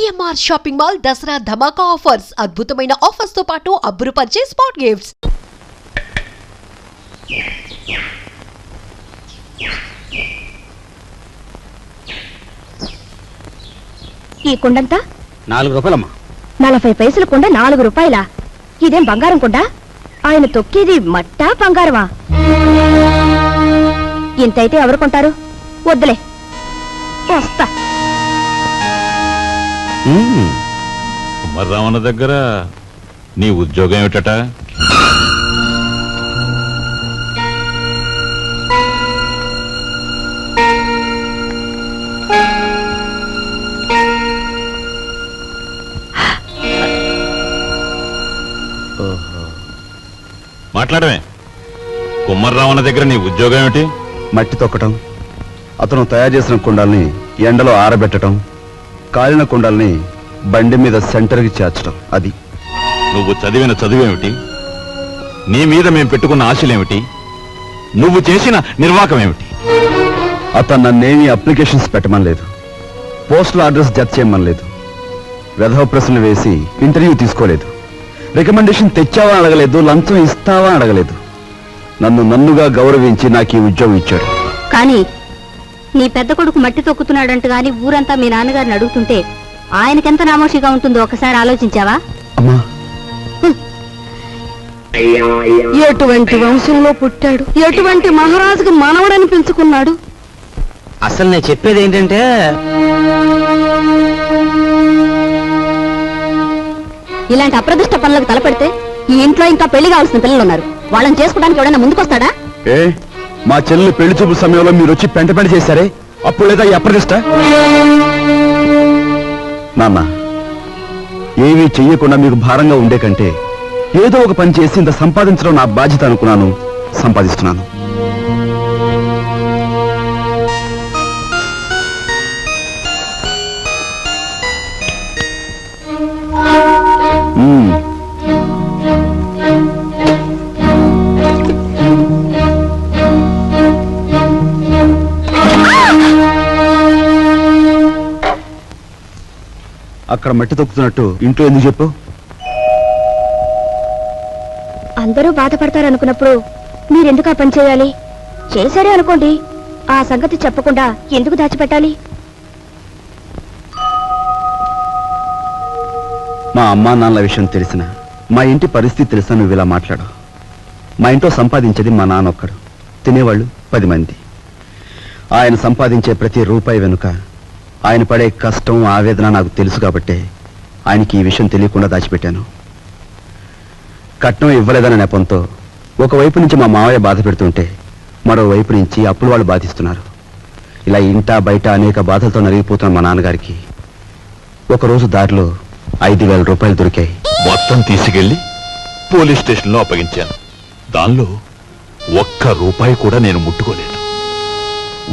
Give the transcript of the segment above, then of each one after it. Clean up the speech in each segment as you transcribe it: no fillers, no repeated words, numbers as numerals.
CMR shopping mall Dasara ధమాకా offers అద్భుతమైన offers తో పాటు అబ్బురుపరిచే స్పాట్ గిఫ్ట్స్. ఈ కుండంతా 4 రూపాయలమ్మా. 40 పైసల కుండ 4 రూపాయలా? ఇదేం బంగారం కుండ? ఆయన తొక్కేది మట్టా బంగారమా? ఇంతైతే ఎవరు కొంటారు? వద్దులే, వస్తా. కుమారరావణ దగ్గర నీ ఉద్యోగం ఏమిటట? మాట్లాడమే. కుమారరావణ దగ్గర నీ ఉద్యోగం ఏమిటి? మట్టి తొక్కటం, అతను తయారు చేసిన కుండాల్ని ఎండలో ఆరబెట్టడం, కాలిన కుండాల్ని బండి మీద సెంటర్కి చేర్చడం. అది నువ్వు చదివిన చదువేమిటి? నీ మీద మేము పెట్టుకున్న ఆశలేమిటి? నువ్వు చేసిన నిర్వాకం ఏమిటి? అతను నన్నేమీ అప్లికేషన్స్ పెట్టమనలేదు, పోస్టల్ అడ్రస్ జత చేయమనలేదు, వెధవ ప్రశ్నలు వేసి ఇంటర్వ్యూ తీసుకోలేదు, రికమెండేషన్ తెచ్చావా అడగలేదు, లంచం ఇస్తావా అడగలేదు. నన్నుగా గౌరవించి నాకు ఈ ఉద్యోగం ఇచ్చాడు. కానీ నీ పెద్ద కొడుకు మట్టి తొక్కుతున్నాడంట గాని ఊరంతా మీ నాన్నగారిని అడుగుతుంటే ఆయనకెంత నామోషిగా ఉంటుందో ఒకసారి ఆలోచించావా? అమ్మా, ఎటువంటి వంశంలో పుట్టాడు, ఎటువంటి మహారాజుకు మనవడని పెంచుకున్నాడు. అసలు నేను చెప్పేది ఏంటంటే, ఇలాంటి అప్రదిష్ట పనులకు తలపెడితే ఈ ఇంట్లో ఇంకా పెళ్లి కావాల్సిన పిల్లలు ఉన్నారు. వాళ్ళని చేసుకోవడానికి ఎవడైనా ముందుకొస్తాడా? ఏ మా చెల్లెలు పెళ్లి చూపుల సమయంలో మీరు వచ్చి పెంట చేశారే, అప్పుడు లేదా ఈ అప్రదిష్ట? నాన్న, ఏమీ చెయ్యకుండా మీకు భారంగా ఉండే కంటే ఏదో ఒక పని చేసి ఇంత సంపాదించడం నా బాధ్యత అనుకున్నాను, సంపాదిస్తున్నాను. అక్కడ మట్టి తొక్కుతున్నట్టు ఇంట్లో ఎందుకు చెప్పు? అందరూ బాధపడతారనుకున్నప్పుడు మీరెందుకు ఆ పని చేయాలి? చేశారే అనుకోండి, ఆ సంగతి చెప్పకుండా ఎందుకు దాచిపెట్టాలి? మా అమ్మా నాన్నల విషయం తెలిసిన, మా ఇంటి పరిస్థితి తెలిసిన నువ్వు ఇలా మాట్లాడు. మా ఇంట్లో సంపాదించేది మా నాన్న ఒక్కడు, తినేవాళ్ళు 10 మంది. ఆయన సంపాదించే ప్రతి రూపాయి వెనుక ఆయన పడే కష్టం, ఆవేదన నాకు తెలుసు కాబట్టే ఆయనకి ఈ విషయం తెలియకుండా దాచిపెట్టాను. కట్నం ఇవ్వలేదన్న నెపంతో ఒకవైపు నుంచి మా మావయ్య బాధ పెడుతుంటే మరోవైపు నుంచి అప్పులు వాళ్ళు బాధిస్తున్నారు. ఇలా ఇంటా బయట అనేక బాధలతో నలిగిపోతున్న మా నాన్నగారికి ఒకరోజు దారిలో 5,000 రూపాయలు దొరికాయి. మొత్తం తీసుకెళ్లి పోలీస్ స్టేషన్లో అప్పగించాను. దానిలో ఒక్క రూపాయి కూడా నేను ముట్టుకోలేదు.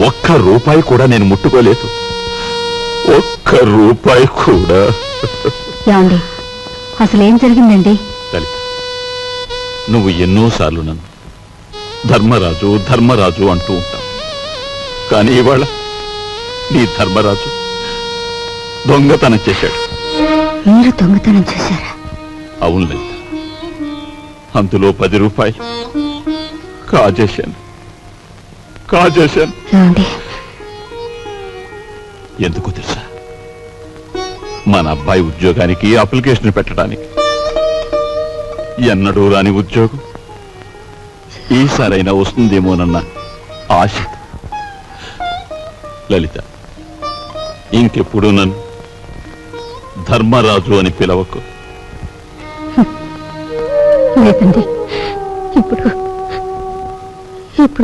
ఒక్క రూపాయి కూడా నేను ముట్టుకోలేదు. ఒక్క రూపాయి కూడా. ఏమండి, అసలేం జరిగిందండి? లలిత, నువ్వు ఎన్నోసార్లు నన్ను ధర్మరాజు ధర్మరాజు అంటూ ఉంటావు. కానీ ఇవాళ నీ ధర్మరాజు దొంగతనం చేశాడు. మీరు దొంగతనం చేశారా? అవును లలిత, అందులో 10 రూపాయలు కాజేశాను. ఎందుకు తెలుసా? మన అబ్బాయి ఉద్యోగానికి అప్లికేషన్ పెట్టడానికి. ఎన్నడూ రాని ఉద్యోగం ఈసారైనా వస్తుందేమోనన్న ఆశ. లలిత, ఇంకెప్పుడు నన్ను ధర్మరాజు అని పిలవకు. లేదండి, ఇప్పుడు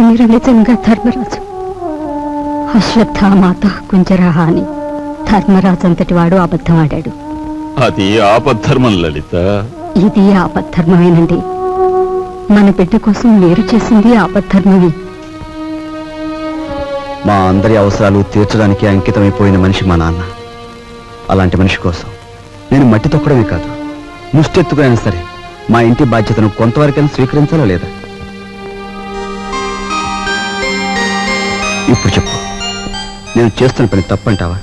మీరు నిజంగా ధర్మరాజు. అశ్వత్థామాత కుంజరహ అని ధర్మరాజు అంతటి వాడు అబద్ధం ఆడాడు. అది ఆపద్ధర్మం లలిత. ఇది ఆపద్ధర్మమేనండి. మన బిడ్డ కోసం మీరు చేసింది ఆపద్ధర్మమే. మా అందరి అవసరాలు తీర్చడానికి అంకితమైపోయిన మనిషి మా నాన్న. అలాంటి మనిషి కోసం నేను మట్టి తొక్కడమే కాదు, ముష్టెత్తుకునైనా సరే మా ఇంటి బాధ్యతను కొంతవరకైనా స్వీకరించాలా లేదా? ఇప్పుడు చెప్పు, నేను చేస్తున్న పని తప్పంటావా?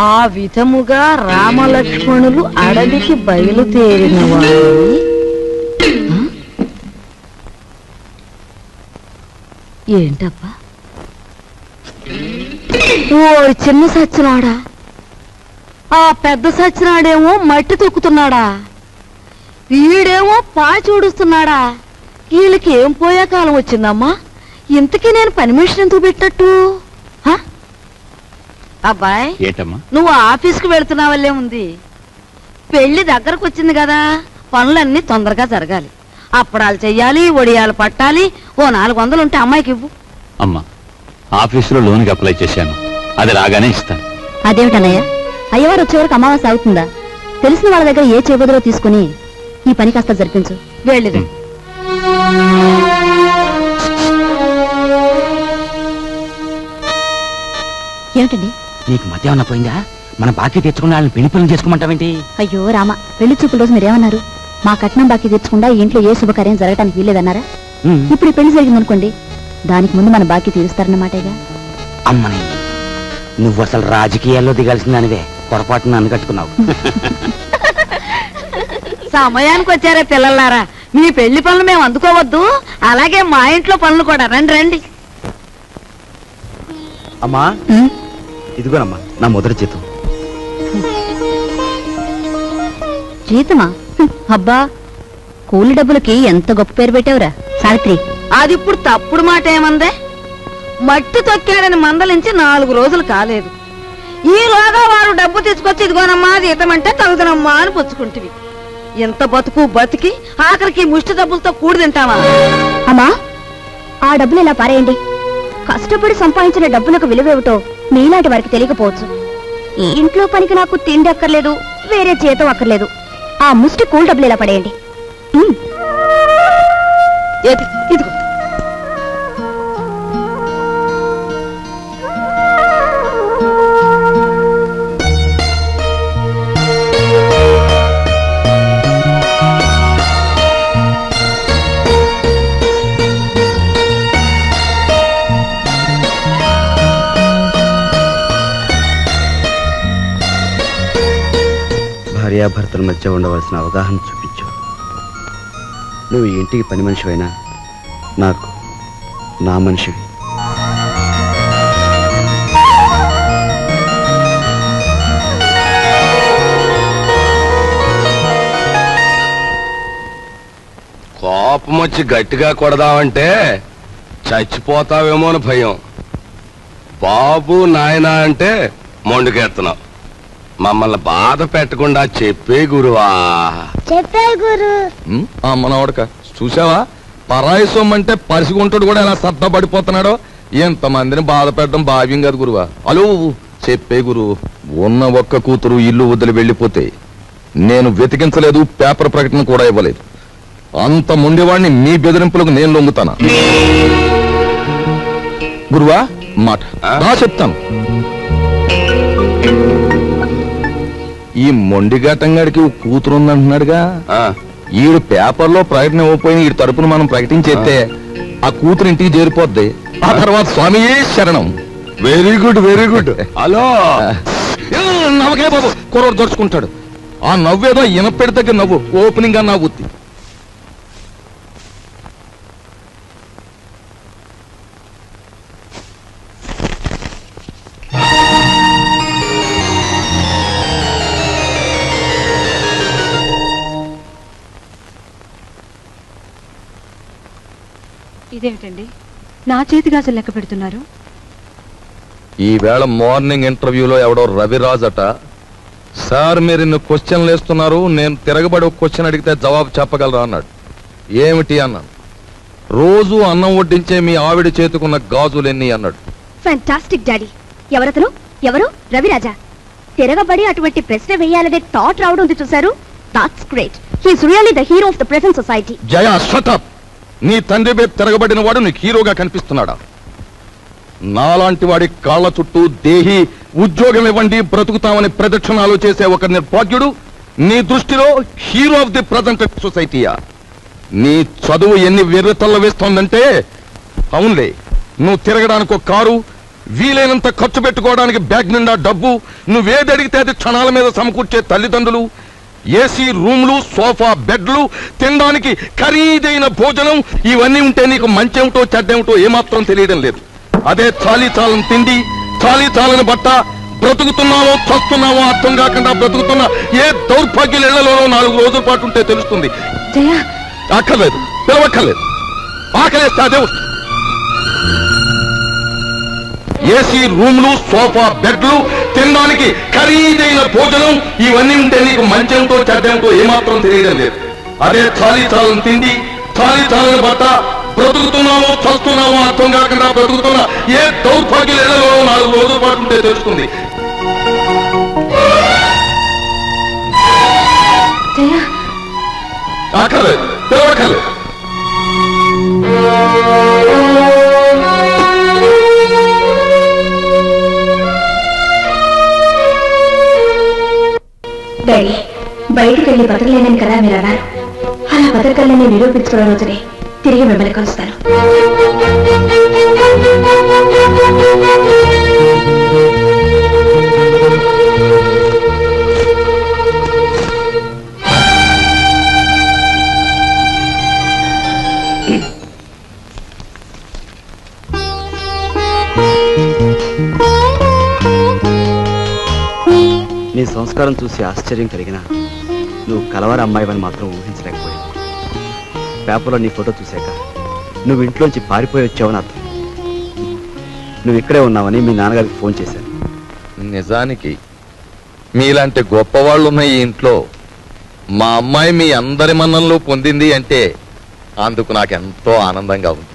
ఆ విధముగా రామలక్ష్మణులు అడవికి బయలుదేరిన వారు ఏంటబ్బా ఓ చిన్న సచ్చినాడా ఆ పెద్ద సచ్చినాడేమో మట్టి తొక్కుతున్నాడా వీడేమో పాచి ఊడుస్తున్నాడా వీళ్ళకి ఏం పోయే కాలం వచ్చిందమ్మా ఇంతకీ నేను పని మనిషిని ఎందుకు పెట్టట్టు హ? అబ్బాయి ఏటమ్మా నువ్వు ఆఫీస్కి వెళుతున్నావల్లే ఉంది పెళ్లి దగ్గరకు వచ్చింది కదా పనులన్నీ తొందరగా జరగాలి అప్పడాలు చెయ్యాలి ఒడియాలు పట్టాలి ఓ 400 ఉంటే అమ్మాయికి ఇవ్వు అమ్మా ఆఫీసులో లోన్కి అప్లై చేశాను అది రాగానే ఇస్తాను. అదేమిటన్నయ్య అయ్యవారు వచ్చే వరకు అమావాస్య అవుతుందా తెలిసిన వాళ్ళ దగ్గర ఏ చేబదులో తీసుకుని ఈ పని కాస్త జరిపించు. వెళ్ళిరా ఏమిటండి? నీకు మధ్య ఏమన్నా పోయిందా? మన బాకీ తెచ్చుకున్న వాళ్ళని పెళ్లి పనులు చేసుకోమంటావేంటి? అయ్యో రామ, పెళ్లి చూపుల రోజు మీరేమన్నారు? మా కట్నం బాకీ తెచ్చకుండా ఈ ఇంట్లో ఏ శుభకార్యం జరగటానికి వీల్లేదన్నారా? ఇప్పుడు ఈ పెళ్లి జరిగిందనుకోండి, దానికి ముందు మన బాకీ తీరుస్తారన్నమాటేగా. అమ్మని నువ్వు అసలు రాజకీయాల్లో దిగాల్సిందానివే, పొరపాటున నన్ను కట్టుకున్నావు. సమయానికి వచ్చారే పిల్లలారా, మీ పెళ్లి పనులు మేము అందుకోవద్దు, అలాగే మా ఇంట్లో పనులు కూడా. రండి రండి. అమ్మా ఇదిగోనమ్మా నా మొదటి జీతం. జీతమా? అబ్బా, కూలి డబ్బులకి ఎంత గొప్ప పేరు పెట్టావురా సావిత్రి. అది ఇప్పుడు తప్పుడు మాట ఏమందే? మట్టి తొక్కాడని మందలించి 4 రోజులు కాలేదు, ఈలోగా వారు డబ్బు తీసుకొచ్చి ఇదిగోనమ్మా జీతం అంటే తగుదనమ్మా అని పుచ్చుకుంటివి. ఎంత బతుకు బతికి ఆఖరికి ముష్టి డబ్బులతో కూడి తింటావా? అమ్మా, ఆ డబ్బులు ఇలా పారేయండి. కష్టపడి సంపాదించిన డబ్బులకు విలువేమిటో మీలాంటి వారికి తెలియకపోవచ్చు. ఈ ఇంట్లో పనికి నాకు తిండి అక్కర్లేదు, వేరే జీతం అక్కర్లేదు. ఆ ముష్టి కూల్ డబ్బులు ఇలా పడేయండి. ఏది ఇదిగో. భార్యాభర్తల మధ్య ఉండవలసిన అవగాహన చూపించు. నువ్వు ఈ ఇంటికి పని మనిషివైనా నాకు నా మనిషివి. కోపం వచ్చి గట్టిగా కొడదామంటే చచ్చిపోతావేమో అని భయం. బాబు నాయన అంటే మొండుకెత్తున్నావు. మమ్మల్ని బాధ పెట్టకుండా చెప్పే గురువా. చెప్పే గురు. మనవడక చూసావా, పరాయి సొమ్మంటే పరిసిగుంటాడు కూడా ఎలా సత్తా పడిపోతున్నాడో. ఎంతమందిని బాధ పెట్టడం భావ్యం కాదు గురువా. అలో చెప్పే గురు, ఉన్న ఒక్క కూతురు ఇల్లు వదిలి వెళ్ళిపోతే నేను వెతికించలేదు, పేపర్ ప్రకటన కూడా ఇవ్వలేదు. అంత ముండేవాడిని మీ బెదిరింపులకు నేను లొంగుతానా? గురువా మాట చెప్తాను. ఈ మొండిఘాటంగాడికి కూతురు ఉందంటున్నాడుగా, ఈడు పేపర్లో ప్రకటన ఇవ్వకపోయిన ఈ తరపున మనం ప్రకటించేస్తే ఆ కూతురు ఇంటికి చేరిపోద్ది. ఆ తర్వాత స్వామియే శరణం. Very good very good. Hello నవ్వకే బాబు, కుర్రోడు దొరుచుకుంటాడు. ఆ నవ్వేదో ఇనపెడి దగ్గర నవ్వు, ఓపెనింగ్ గా నవ్వుద్ది. ఇదేమిటండి, నా చేతి గాజులు లెక్క పెడుతున్నారు? ఈవేళ మార్నింగ్ ఇంటర్వ్యూలో ఎవడో రవిరాజ్ అట, సార్ మీరు ఇన్ని క్వశ్చన్లు వేస్తున్నారు, నేను తిరగబడి ఒక క్వశ్చన్ అడిగితే జవాబు చెప్పగలరా అన్నాడు. ఏమిటి అన్నాను. రోజు అన్నం వడ్డించే మీ ఆవిడ చేతుకున్న గాజులెన్ని అన్నాడు. Fantastic daddy. ఎవరతను? ఎవరు? రవిరాజా. తిరగబడి అటువంటి ప్రశ్న వేయాలనే థాట్ రావడం ఉంది చూశారు. That's great. He's really the hero of the present society. Jaya shut up. నీ తండ్రి మీద తిరగబడిన వాడు నీకు హీరోగా కనిపిస్తున్నాడా? నాలాంటి వాడి కాళ్ల చుట్టూ దేహి ఉద్యోగం ఇవ్వండి బ్రతుకుతామని ప్రదక్షిణాలు చేసే ఒక నిర్భాగ్యుడు నీ దృష్టిలో హీరో ఆఫ్ ది ప్రజెంట్ సొసైటీయా? నీ చదువు ఎన్ని వెర్రతల్ల వేస్తోందంటే, అవునులే, నువ్వు తిరగడానికి ఒక కారు, వీలైనంత ఖర్చు పెట్టుకోవడానికి బ్యాగ్ నిండా డబ్బు, నువ్వేది అడిగితే అది క్షణాల మీద సమకూర్చే తల్లిదండ్రులు, ఏసీ రూమ్లు, సోఫా బెడ్లు, తినడానికి ఖరీదైన భోజనం, ఇవన్నీ ఉంటే నీకు మంచేమిటో చెడ్డేమిటో ఏమాత్రం తెలియడం లేదు. అదే చాలీ చాలని తిండి, చాలీ చాలని బట్ట, బ్రతుకుతున్నామో చస్తున్నామో అర్థం కాకుండా బ్రతుకుతున్న ఏ దౌర్భాగ్యుల ఇళ్లలోనో 4 రోజుల పాటు ఉంటే తెలుస్తుంది. అక్కర్లేదు, పిలవక్కర్లేదు. ఆకలేస్తే అదే వస్తుంది. ఏసీ రూమ్లు, సోఫా బెడ్లు, తినడానికి ఖరీదైన భోజనం, ఇవన్నీ ఉంటే నీకు మంచేమిటో చెడ్డేమిటో ఏమాత్రం తెలియడం లేదు. అదే చాలీ చాలని తిండి, చాలీ చాలని బట్ట, బ్రతుకుతున్నామో చస్తున్నామో అర్థం కాకుండా బ్రతుకుతున్న ఏ దౌర్భాగ్యుల ఇళ్లలోనో 4 రోజుల పాటు ఉంటే తెలుస్తుంది. అక్కర్లేదు, పిలవక్కర్లేదు. డాడీ, బయటికి వెళ్ళి బతకలేనని కదా మీరు అన్నారు. అలా బతకలేని నిరూపించుకున్న రోజునే తిరిగి మిమ్మల్ని కలుస్తాను. నీ సంస్కారం చూసి ఆశ్చర్యం కలిగినా నువ్వు కలవర అమ్మాయివని మాత్రం ఊహించలేకపోయావు. పేపర్లో నీ ఫోటో చూశాక నువ్వు ఇంట్లోంచి పారిపోయి వచ్చావని అర్థం. నువ్వు ఇక్కడే ఉన్నావని మీ నాన్నగారికి ఫోన్ చేశాను. నిజానికి మీలాంటి గొప్పవాళ్ళు ఉన్న ఈ ఇంట్లో మా అమ్మాయి మీ అందరి మన్ననలు పొందింది అంటే అందుకు నాకెంతో ఆనందంగా ఉంది.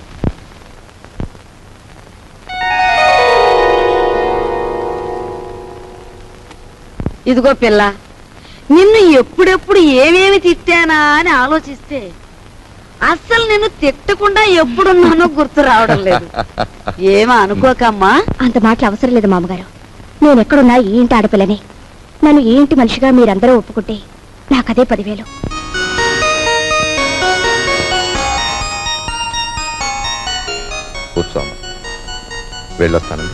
ఇదిగో పిల్ల, నిన్ను ఎప్పుడెప్పుడు ఏమేమి తిట్టానా అని ఆలోచిస్తే అస్సలు నిన్ను తిట్టకుండా ఎప్పుడున్నానో గుర్తు రావడం లేదు. ఏమా అనుకోకమ్మా. అంత మాటలు అవసరం లేదు మామగారు. నేను ఎక్కడున్నా ఈ ఇంటి ఆడపిల్లని. నన్ను ఈ ఇంటి మనిషిగా మీరందరూ ఒప్పుకుంటే నాకదే 10,000. కూర్చోమ్మా, వెళ్ళొస్తాను.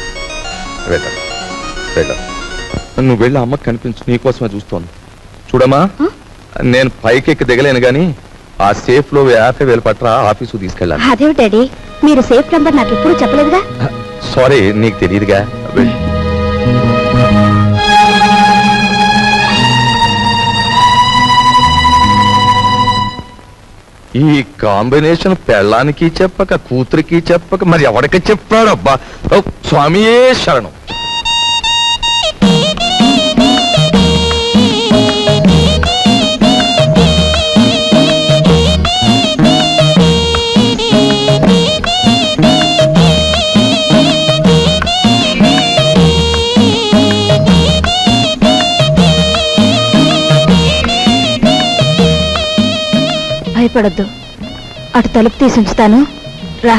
నువ్వు వెళ్ళి అమ్మకి కనిపించు, నీకోసమే చూస్తోంది. చూడమ్మా, నేను పైకెక్కి దిగలేను గాని ఆ సేఫ్ లో 50,000 పట్ల ఆఫీసు తీసుకెళ్ళాను. అదేమిటి డాడీ, మీరు సేఫ్ నంబర్ నాకు ఎప్పుడు చెప్పలేదుగా. సారీ, నీకు తెలియదుగా. వెళ్ళి ఈ కాంబినేషన్ పెళ్ళానికి చెప్పక కూతురికి చెప్పక మరి ఎవరికి చెప్పాడు? అబ్బా, స్వామియే శరణం. భయపడొద్దు, అటు తలుపు తీసి ఉంచుతాను, రా.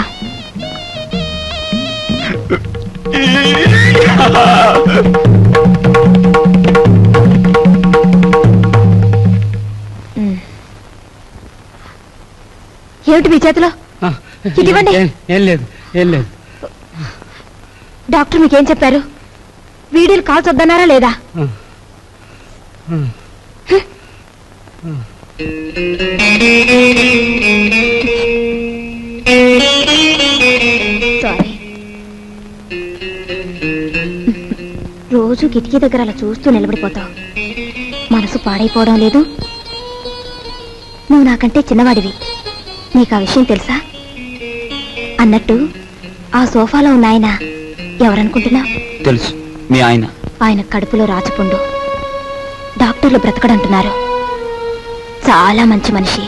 ఏమిటి మీ చేతిలో? ఇదివ్వండి. ఏం లేదు. డాక్టర్ మీకేం చెప్పారు? వీడియోలు కాల్స్ వద్దన్నారా లేదా? సారీ. రోజు కిటికీ దగ్గర అలా చూస్తూ నిలబడిపోతావు. మనసు పాడైపోవడం లేదు. నువ్వు నాకంటే చిన్నవాడివి, నీకు ఆ విషయం తెలుసా? అన్నట్టు ఆ సోఫాలో ఉన్న ఆయన ఎవరనుకుంటున్నావు? తెలుసు, మీ ఆయన. ఆయన కడుపులో రాచపుండు. డాక్టర్లు బ్రతకడంటున్నారు. చాలా మంచి మనిషి.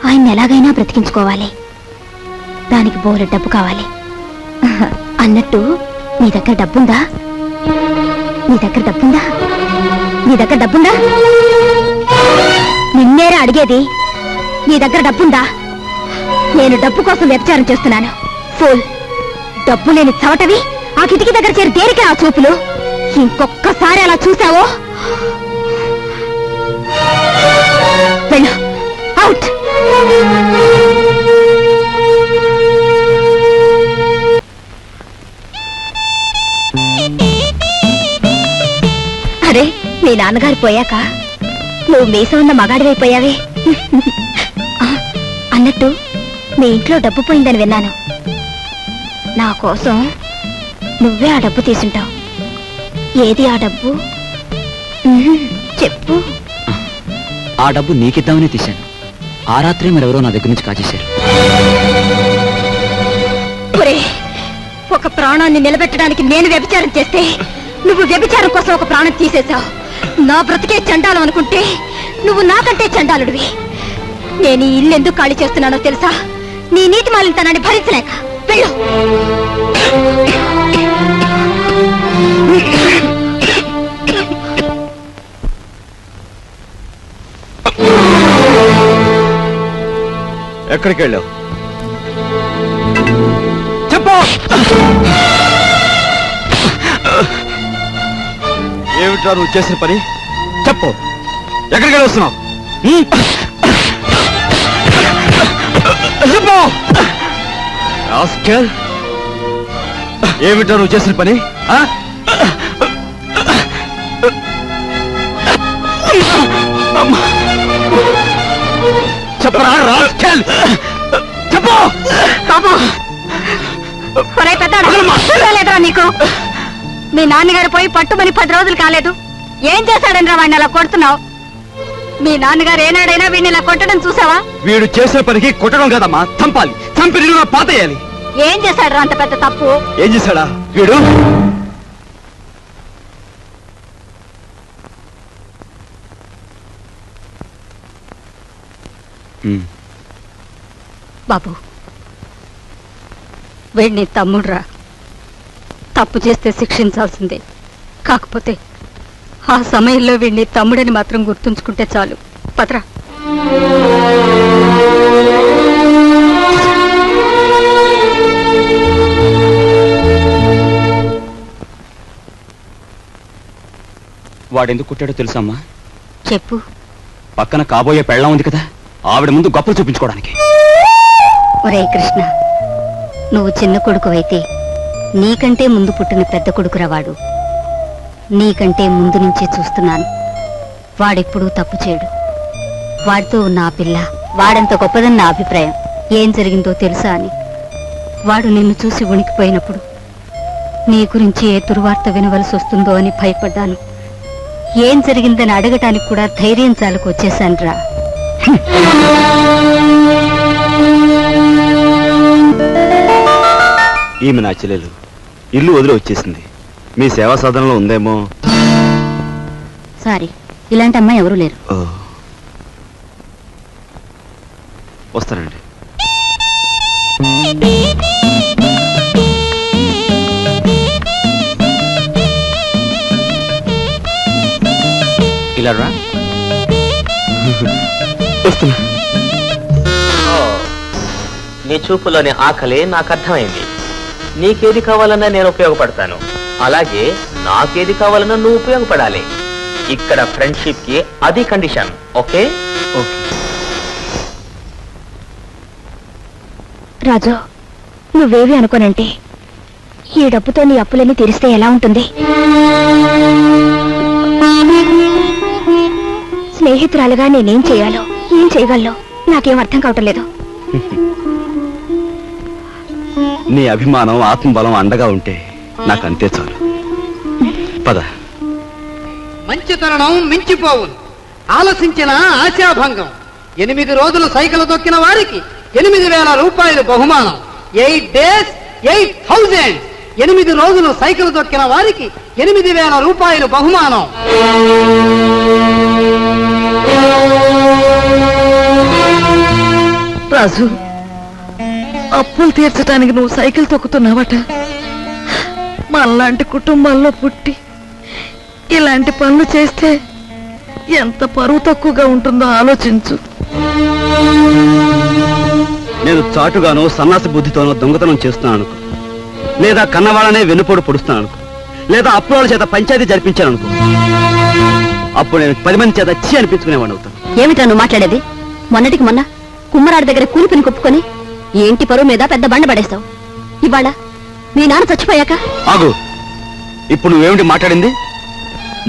ఆయన ఎలాగైనా బ్రతికించుకోవాలి. దానికి బోలె డబ్బు కావాలి. అన్నట్టు నీ దగ్గర డబ్బుందా? నిన్నేరా అడిగేది. నీ దగ్గర డబ్బుందా? నేను డబ్బు కోసం వ్యభిచారం చేస్తున్నాను. ఫుల్ డబ్బు లేని చవటవి ఆ కిటికీ దగ్గర చేరి దేనికి ఆ చూపులు? ఇంకొక్కసారి అలా చూసావో వెళ్ళు, అవుట్. ఒరే మీ నాన్నగారు పోయాక నువ్వు మీసం ఉన్న మగాడివైపోయావే. అన్నట్టు మీ ఇంట్లో డబ్బు పోయిందని విన్నాను. నా కోసం నువ్వే ఆ డబ్బు తీసుంటావు. ఏది ఆ డబ్బు? చెప్పు. ఆ డబ్బు నీకిద్దామని తీశాను. ఆ రాత్రే మరెవరో నా దగ్గర నుంచి కాజేశారు. ఒక ప్రాణాన్ని నిలబెట్టడానికి నేను వ్యభిచారం చేస్తే నువ్వు వ్యభిచారం కోసం ఒక ప్రాణం తీసేశావు. నా బ్రతికే చండాలం అనుకుంటే నువ్వు నాకంటే చండాలుడివి. నేను ఈ ఇల్లు ఎందుకు ఖాళీ చేస్తున్నానో తెలుసా? నీ నీతి మాలినతనాన్ని భరించలేక. వెళ్ళు. ఎక్కడికి వెళ్ళావు? చెప్పు. ఏమిట్రా నువ్వు చేసిన పని? చెప్పు. ఎక్కడికి వెళ్ళి వస్తున్నావు? చెప్పు. ఏమిట్రా నువ్వు చేసిన పని? చెప్పరా రాస్కెల్. చెప్పు. పెద్దలేదురా నీకు? మీ నాన్నగారు పోయి పట్టుమని 10 రోజులు కాలేదు. ఏం చేశాడని రా వాడిని అలా కొడుతున్నావు? మీ నాన్నగారు ఏనాడైనా వీడిని ఇలా కొట్టడం చూసావా? వీడు చేసిన పనికి కొట్టడం కదమ్మా, చంపాలి. చంపి నిన్ను పాతేయాలి. ఏం చేశాడు అంత పెద్ద తప్పు? ఏం చేశాడా వీడు? బాబు, వీడిని తమ్ముడురా. తప్పు చేస్తే శిక్షించాల్సిందే. కాకపోతే ఆ సమయంలో వీడిని తమ్ముడని మాత్రం గుర్తుంచుకుంటే చాలు. పత్రా. వాడెందుకు కొట్టాడో తెలుసమ్మా? చెప్పు. పక్కన కాబోయే పెళ్ళం ఉంది కదా, ఆవిడ ముందు గొప్పలు చూపించుకోవడానికి. ఒరే కృష్ణ, నువ్వు చిన్న కొడుకువైతే నీకంటే ముందు పుట్టిన పెద్ద కొడుకురా వాడు. నీకంటే ముందు నుంచే చూస్తున్నాను. వాడెప్పుడూ తప్పు చేయడు. వాడితో ఉన్న ఆ పిల్ల వాడంత గొప్పదని నా అభిప్రాయం. ఏం జరిగిందో తెలుసా అని. వాడు నిన్ను చూసి వణికిపోయినప్పుడు నీ గురించి ఏ దుర్వార్త వినవలసి వస్తుందో అని భయపడ్డాను. ఏం జరిగిందని అడగటానికి కూడా ధైర్యం చాలకు వచ్చేశానురా. ఈమె నా చెల్లెలు. ఇల్లు వదిలి వచ్చేసింది. మీ సేవా సాధనలో ఉందేమో. సారీ, ఇలాంటి అమ్మాయి ఎవరూ లేరు. వస్తానండి. ఇలా రా. వస్తున్నా. నీ చూపులోని ఆకలి నాకు అర్థమైంది. నీకేది కావాలన్నా నేను ఉపయోగపడతాను. అలాగే నాకేది కావాలన్నా నువ్వు ఉపయోగపడాలి. ఇక్కడ ఫ్రెండ్షిప్ కి అది కండిషన్. ఓకే? రాజు, నువ్వేవి అనుకోనంటే ఈ డబ్బుతో నీ అప్పులన్నీ తీరిస్తే ఎలా ఉంటుంది? స్నేహితురాలుగా నేనేం చేయాలో, ఏం చేయగలను నాకేం అర్థం కావటం లేదు. నీ అభిమానం, ఆత్మబలం అండగా ఉంటే నాకు అంతే చాలు. పద. మంచితనం మించిపోవును, ఆలసించిన ఆశాభంగం. 8 రోజులు సైకిల్ తొక్కిన వారికి 8,000 రూపాయలు బహుమానం. 8 days 8,000. 8 రోజులు సైకిల్ తొక్కిన వారికి 8,000 రూపాయలు బహుమానం. రాజు, అప్పులు తీర్చడానికి నువ్వు సైకిల్ తొక్కుతున్నావట. మనలాంటి కుటుంబాల్లో పుట్టి ఇలాంటి పనులు చేస్తే ఎంత పరువు తక్కువగా ఉంటుందో ఆలోచించు. నేను చాటుగానో సన్నాసి బుద్ధితోనో దొంగతనం చేస్తున్నాను అనుకో, లేదా కన్నవాళ్ళనే వెన్నుపోటు పొడుస్తున్నాను అనుకో, లేదా అప్పుల చేత పంచాయతీ జరిపించాను అనుకో, అప్పుడు నేను 10 మంది చేత చీ అనిపించుకునేవాడిని అవుతాను. ఏమిటా నువ్వు మాట్లాడేది? మొన్నటికి మొన్న కుమ్మరాడి దగ్గర కూలిపిని కొప్పుకొని ఈ ఇంటి పరువు మీద పెద్ద బండ పడేస్తావు. ఇవాళ మీ నాన్న చచ్చిపోయాక ఆగు. ఇప్పుడు నువ్వేమిటి మాట్లాడింది?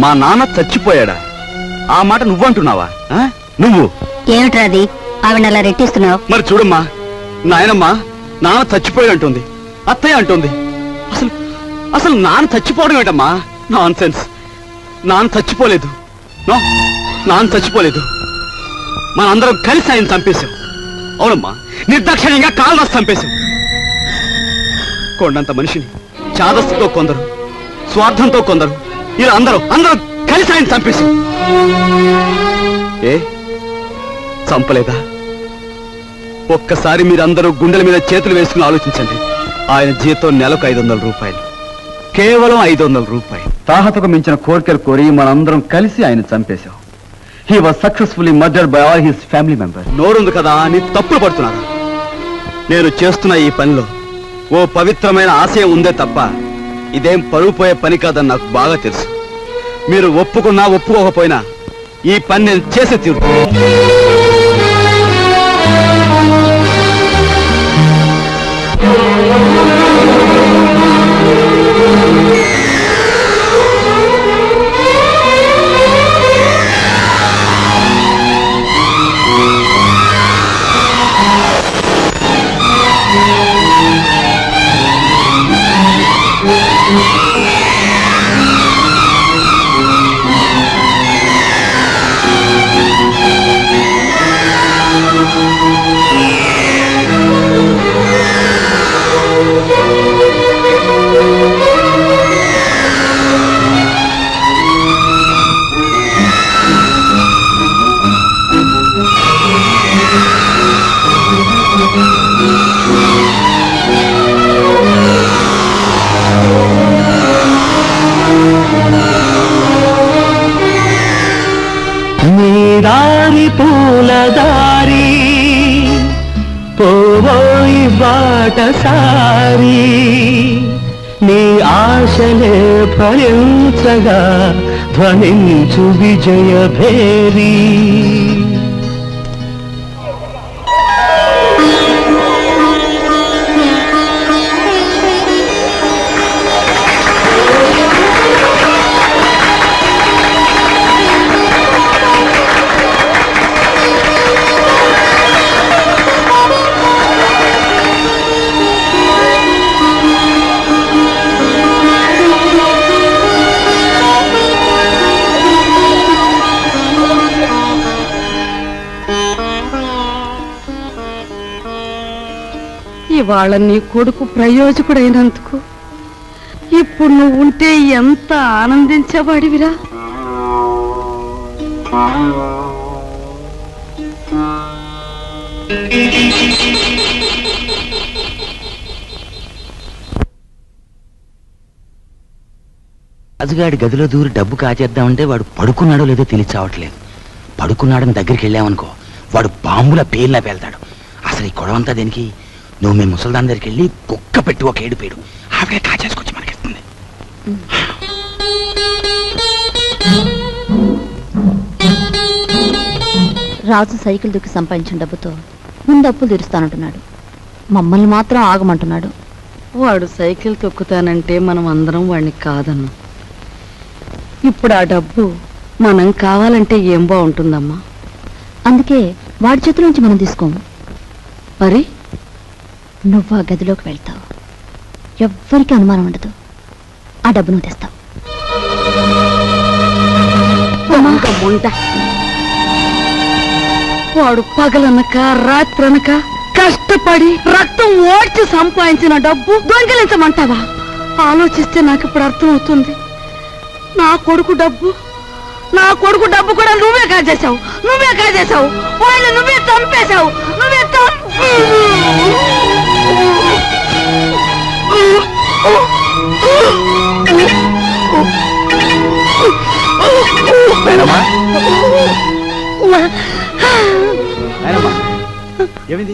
మా నాన్న చచ్చిపోయాడా? ఆ మాట నువ్వంటున్నావా? నువ్వు ఏమిట్రా అది ఆవిడ అలా రెట్టిస్తున్నావు? మరి చూడమ్మా, నాయనమ్మా నాన్న చచ్చిపోయాడు అంటుంది, అత్తయ్య అంటుంది. అసలు అసలు నాన్న చచ్చిపోవడం ఏంటమ్మా? Non sense. నాన్న చచ్చిపోలేదు. నాన్న చచ్చిపోలేదు. మనందరం కలిసి ఆయన చంపేశాం. అవునమ్మా, నిర్దాక్షిణ్యంగా కాలు రాసి చంపేశాం. కొండంత మనిషిని చాదస్తుతో కొందరు, స్వార్థంతో కొందరు, ఇలా అందరూ కలిసి ఆయన చంపేశాం. ఏ చంపలేదా? ఒక్కసారి మీరందరూ గుండెల మీద చేతులు వేసుకుని ఆలోచించండి. ఆయన జీతం నెలకు 500 రూపాయలు, కేవలం 500 రూపాయలు. తాహతకు మించిన కోరికలు కోరి మనందరం కలిసి ఆయన చంపేశాం. He was successfully murdered by all his family members. నోరుంది కదా అని తప్పులు పడుతున్నారు. నేను చేస్తున్న ఈ పనిలో ఓ పవిత్రమైన ఆశయం ఉందే తప్ప ఇదేం పరువు పోయే పని కాదని నాకు బాగా తెలుసు. మీరు ఒప్పుకున్నా ఒప్పుకోకపోయినా ఈ పని నేను చేసే తీరు. దారి పూలదారి పోవోయి బాటసారి నీ ఆశలే ఫలించగా ధ్వనించు విజయ భేరీ. ఇవాళ నీ కొడుకు ప్రయోజకుడైనందుకు ఇప్పుడు నువ్వు ఉంటే ఎంత ఆనందించేవాడివిరా. రాజుగాడి గదిలో దూరి డబ్బు కాచేద్దామంటే వాడు పడుకున్నాడో లేదో తెలియచావట్లేదు. పడుకున్నాడని దగ్గరికి వెళ్ళామనుకో, వాడు బాంబుల పేర్లా పేల్తాడు. అసలు ఈ గొడవంతా దేనికి? నువ్వు మీ ముసల్దాన్ దగ్గరికి వెళ్ళి కుక్క పెట్టి ఒక ఏడు ఆవిడే కాచేసుకొచ్చి మనకిస్తుంది. రాజు సైకిల్ దుక్కి సంపాదించిన డబ్బుతో ముందు అప్పులు తీరుస్తానంటున్నాడు. మమ్మల్ని మాత్రం ఆగమంటున్నాడు. వాడు సైకిల్ తొక్కుతానంటే మనం అందరం వాడిని కాదన్నాం. ఇప్పుడు ఆ డబ్బు మనం కావాలంటే ఏం బాగుంటుందమ్మా? అందుకే వాడి చేతిలోంచి మనం తీసుకోము. మరి నువ్వు ఆ గదిలోకి వెళ్తావు, ఎవ్వరికి అనుమానం ఉండదు. ఆ డబ్బు నువ్వు తెస్తావు. వాడు పగలనక రాత్రనక కష్టపడి రక్తం ఓడ్చి సంపాదించిన డబ్బు దొంగిలించమంటావా? ఆలోచిస్తే నాకు ఇప్పుడు అర్థమవుతుంది. నా కొడుకు డబ్బు కూడా నువ్వే కాజేశావు. వాళ్ళు నువ్వే చంపేశావు.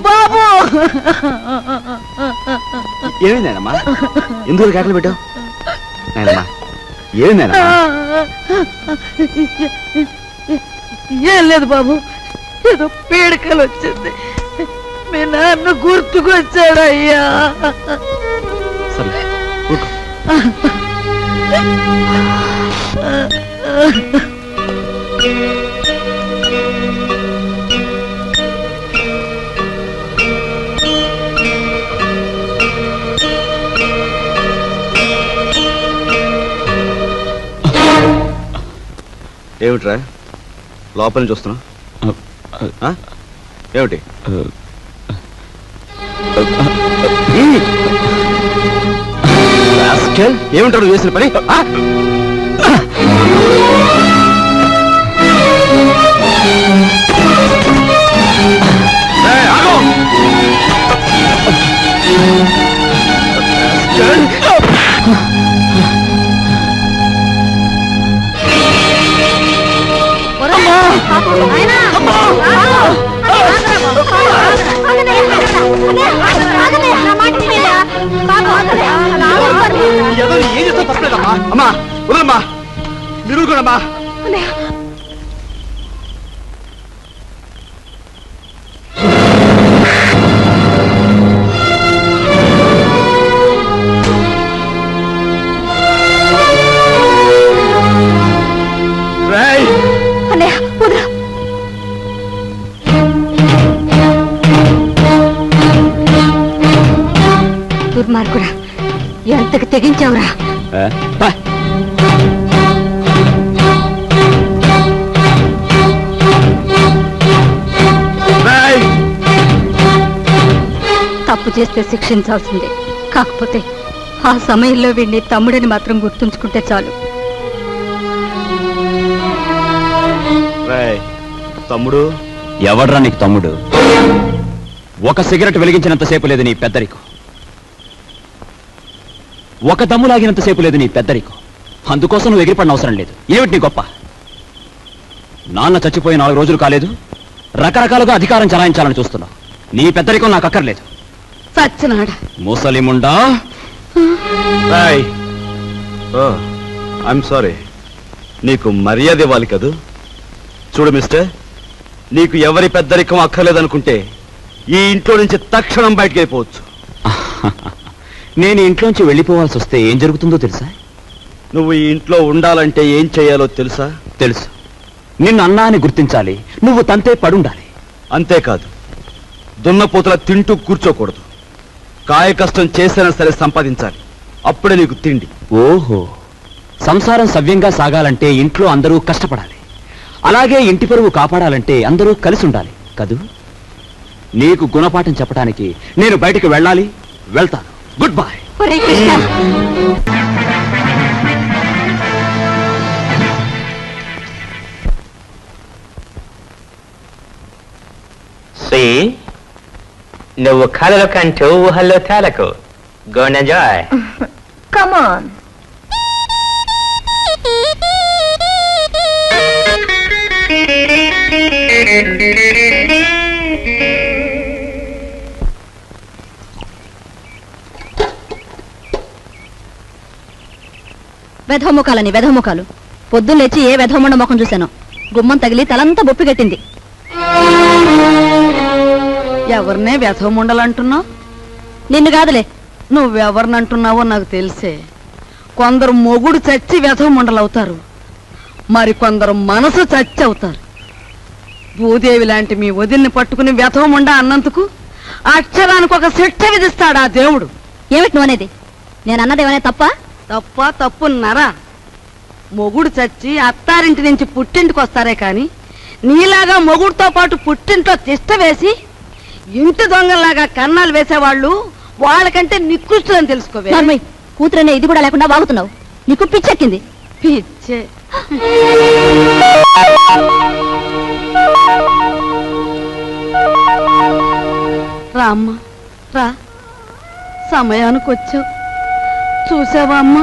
బాబు ఏమైంది నాయనమ్మా? ఎందుకు కేకలు పెట్టావు నాయనమ్మా? ఏమైంది? ఏం లేదు బాబు, ఏదో పీడకలు వచ్చింది. మీ నాన్న గుర్తుకొచ్చాడయ్యా. సరే ఏమిట్రా లోపల నుంచి వస్తున్నావు? ఏమిటి? ఏమిటాడు చేసిన పని? ఏం చేస్తా తప్పలేదమ్మా. అమ్మా వదలమ్మా, మీరు కూడా అమ్మా. దుర్మార్గుడా, ఎంతకు తెగించావురా? తప్పు చేస్తే శిక్షించాల్సిందే. కాకపోతే ఆ సమయంలో వీడిని తమ్ముడని మాత్రం గుర్తుంచుకుంటే చాలు. తమ్ముడు ఎవడ్రా నీకు తమ్ముడు? ఒక సిగరెట్ వెలిగించినంతసేపు లేదు నీ పెద్దరికం, ఒక దమ్ము లాగినంతసేపు లేదు నీ పెద్దరికం. అందుకోసం నువ్వు ఎగిరిపడిన అవసరం లేదు. ఏమిటి నీ గొప్ప? నాన్న చచ్చిపోయి 4 రోజులు కాలేదు, రకరకాలుగా అధికారం చలాయించాలని చూస్తున్నావు. నీ పెద్దరికం నాకు అక్కర్లేదు. సచ్చినాడా ముసలిముండా. ఐఎమ్ సారీ, నీకు మర్యాద ఇవ్వాలి కదూ. చూడు మిస్టర్, నీకు ఎవరి పెద్దరికం అక్కర్లేదనుకుంటే ఈ ఇంట్లో నుంచి తక్షణం బయటకు వెళ్ళిపోవచ్చు. నేను ఇంట్లోంచి వెళ్ళిపోవాల్సి వస్తే ఏం జరుగుతుందో తెలుసా? నువ్వు ఈ ఇంట్లో ఉండాలంటే ఏం చేయాలో తెలుసా? తెలుసు. నిన్ను అన్నా అని గుర్తించాలి, నువ్వు తంతే పడుండాలి. అంతేకాదు, దున్నపోతులా తింటూ కూర్చోకూడదు. కాయ కష్టం చేసినా సరే సంపాదించాలి, అప్పుడే నీకు తిండి. ఓహో, సంసారం సవ్యంగా సాగాలంటే ఇంట్లో అందరూ కష్టపడాలి, అలాగే ఇంటి పరువు కాపాడాలంటే అందరూ కలిసి ఉండాలి కదూ. నీకు గుణపాఠం చెప్పడానికి నేను బయటికి వెళ్ళాలి, వెళ్తాను. Good bye. నువ్వు కళలు కంటూ ఊహల్లో తేలకు. Go and enjoy. Come on. వెధముఖాలని వెధముఖాలు. పొద్దున్న లేచి ఏ వెధమండ ముఖం చూశాను. గుమ్మం తగిలి తలంతా బొప్పి కట్టింది. ఎవరినే వ్యథముండలంటున్నావు? నిన్ను కాదులే. నువ్వెవరినంటున్నావో నాకు తెలిసే. కొందరు మొగుడు చచ్చి వ్యథముండలవుతారు, మరి కొందరు మనసు చచ్చి అవుతారు. భూదేవి లాంటి మీ వదిలిని పట్టుకుని వ్యథముండ అన్నందుకు అక్షరానికి ఒక శిక్ష విధిస్తాడు ఆ దేవుడు. ఏమిటి నువ్వు అనేది? నేను అన్నదేమనే తప్ప? తప్పున్నారా? మొగుడు చచ్చి అత్తారింటి నుంచి పుట్టింటికి వస్తారే కాని నీలాగా మొగుడుతో పాటు పుట్టింట్లో తిష్ట వేసి ఇంటి దొంగల్లాగా కన్నాలు వేసేవాళ్ళు వాళ్ళకంటే నికృష్టులని తెలుసుకోవే. కూతురనే ఇది కూడా లేకుండా వాగుతున్నావు. నీకు పిచ్చెక్కింది. పిచ్చే. రామ్మా రా, సమయానికి వచ్చావు. చూసావా అమ్మా,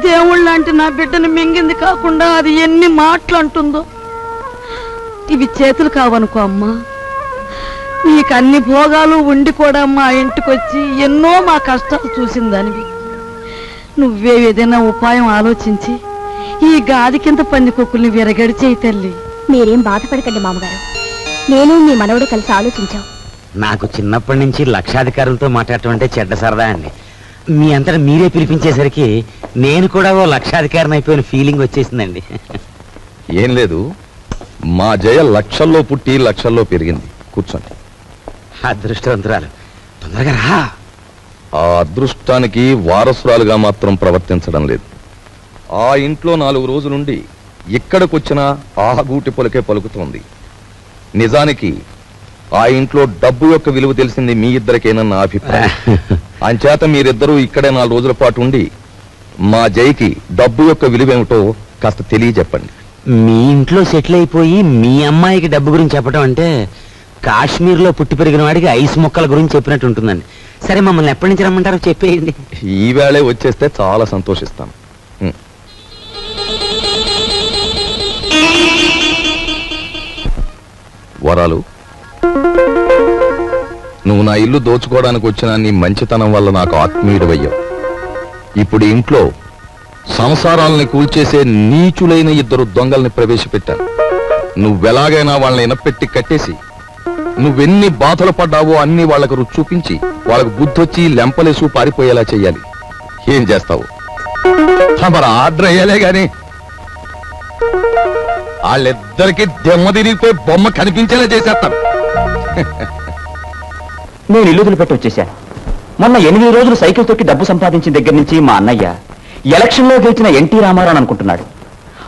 దేవుళ్ళంటే నా బిడ్డని మింగింది కాకుండా అది ఎన్ని మాటలు అంటుందో. ఇవి చేతులు కావనుకో అమ్మా, నీకు అన్ని భోగాలు ఉండి కూడా మా ఇంటికొచ్చి ఎన్నో మా కష్టాలు చూసిందానివి. నువ్వే ఏదైనా ఉపాయం ఆలోచించి ఈ గాది కింద పందికొక్కుల్ని విరగడి చేయి తల్లి. మీరేం బాధపడకండి మామగారు, నేను మీ మనవడు కలిసి ఆలోచించాం. నాకు చిన్నప్పటి నుంచి లక్షాధికారులతో మాట్లాడటం అంటే చెడ్డ సరదా అండి. మీ అంతటా మీరే పిలిపించేసరికి నేను కూడా ఓ లక్షాధికారిని అయిపోయిన ఫీలింగ్ వచ్చేసిందండి. ఏం లేదు, మా జయ లక్షల్లో పుట్టి లక్షల్లో పెరిగింది. కూర్చోండి. అదృష్టవంతురాలు, తొందరగా రా. ఆ అదృష్టానికి వారసురాలుగా మాత్రం ప్రవర్తించడం లేదు. ఆ ఇంట్లో 4 రోజులుండి ఇక్కడికొచ్చినా ఆ గూటి పలుకే పలుకుతోంది. నిజానికి ఆ ఇంట్లో డబ్బు యొక్క విలువ తెలిసింది మీ ఇద్దరికేనన్న నా అభిప్రాయం. అంచేత మీరిద్దరూ ఇక్కడే 4 రోజుల పాటు ఉండి మా జైకి డబ్బు యొక్క విలువేమిటో కాస్త తెలియజెప్పండి. మీ ఇంట్లో సెటిల్ అయిపోయి మీ అమ్మాయికి డబ్బు గురించి చెప్పడం అంటే కాశ్మీర్లో పుట్టి పెరిగిన వాడికి ఐస్ మొక్కల గురించి చెప్పినట్టు ఉంటుందండి. సరే, మమ్మల్ని ఎప్పటి నుంచి రమ్మంటారో చెప్పేయండి. ఈవేళే వచ్చేస్తే చాలా సంతోషిస్తాను. వరాలు, నువ్వు నా ఇల్లు దోచుకోవడానికి వచ్చిన నీ మంచితనం వల్ల నాకు ఆత్మీయుడవయ్యావు. ఇప్పుడు ఇంట్లో సంసారాలని కూల్చేసే నీచులైన 2 దొంగల్ని ప్రవేశపెట్టాను. నువ్వెలాగైనా వాళ్ళని ఇనపెట్టి కట్టేసి నువ్వెన్ని బాధలు పడ్డావో అన్ని వాళ్లకు రుచి చూపించి వాళ్ళకు బుద్ధొచ్చి లెంపలేసు పారిపోయేలా చెయ్యాలి. ఏం చేస్తావు? మరి ఆర్డర్ అయ్యాలే గాని వాళ్ళిద్దరికి దెమ్మ తిరిగిపోయి బొమ్మ కనిపించేలా చేసేస్తాను. నేను ఇల్లు వదిలిపెట్టి వచ్చేశాను. మొన్న 8 రోజులు సైకిల్ తొక్కి డబ్బు సంపాదించిన దగ్గర నుంచి మా అన్నయ్య ఎలక్షన్లో గెలిచిన ఎన్టీ రామారావు అనుకుంటున్నాడు.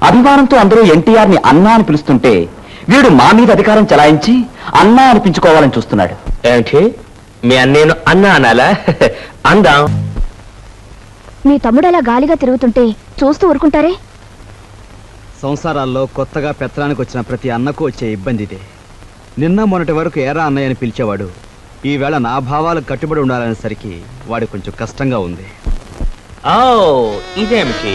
అభిమానంతో అందరూ ఎన్టీఆర్ ని అన్నా అని పిలుస్తుంటే వీడు మా మీద అధికారం చలాయించి అన్నా అనిపించుకోవాలని చూస్తున్నాడు. ఏంటి, మీ అన్నేను అన్నా అనాలా? అందాం. మీ తమ్ముడు అలా గాలిగా తిరుగుతుంటే చూస్తూ ఊరుకుంటారే? సంసారాల్లో కొత్తగా పెత్తనానికి వచ్చిన ప్రతి అన్నకు వచ్చే ఇబ్బంది ఇదే. నిన్న మొన్నటి వరకు ఏరా అన్నయ్య అని పిలిచేవాడు. ఈవేళ నా భావాలకు కట్టుబడి ఉండాలనేసరికి వాడి కొంచెం కష్టంగా ఉంది. ఓ, ఇదేమిటి,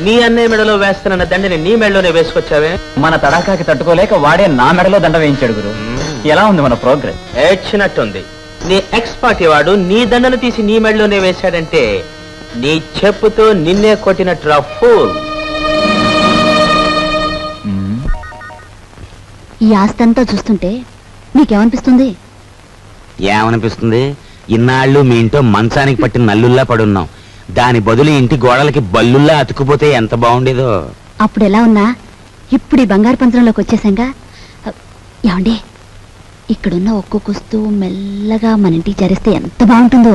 నీ అన్నయ్య మెడలో వేస్తున్న దండని నీ మెడలోనే వేసుకొచ్చావే? మన తడాకాకి తట్టుకోలేక వాడే నా మెడలో దండ వేయించాడు గురు. ఎలా ఉంది మన ప్రోగ్రెస్? ఏడ్చినట్టుంది. నీ ఎక్స్ పార్టీ వాడు నీ దండను తీసి నీ మెడలోనే వేశాడంటే నీ చెప్పుతో నిన్నే కొట్టినట్టు ఫూల్. ఈ ఆస్తంతా చూస్తుంటే నీకేమనిపిస్తుంది? ఏమనిపిస్తుంది? ఇన్నాళ్ళు మీ ఇంట్లో మంచానికి పట్టిన నల్లుల్లా పడున్నాం. దాని బదులు ఇంటి గోడలకి బల్లుల్లా అతుక్కుపోతే ఎంత బాగుండేదో. అప్పుడు ఎలా ఉన్నా ఇప్పుడు ఈ బంగారు పంచరంలోకి వచ్చేసాంగా. ఏమండి, ఇక్కడున్న ఒక్కొక్క వస్తువు మెల్లగా మన ఇంటికి చేరిస్తే ఎంత బాగుంటుందో.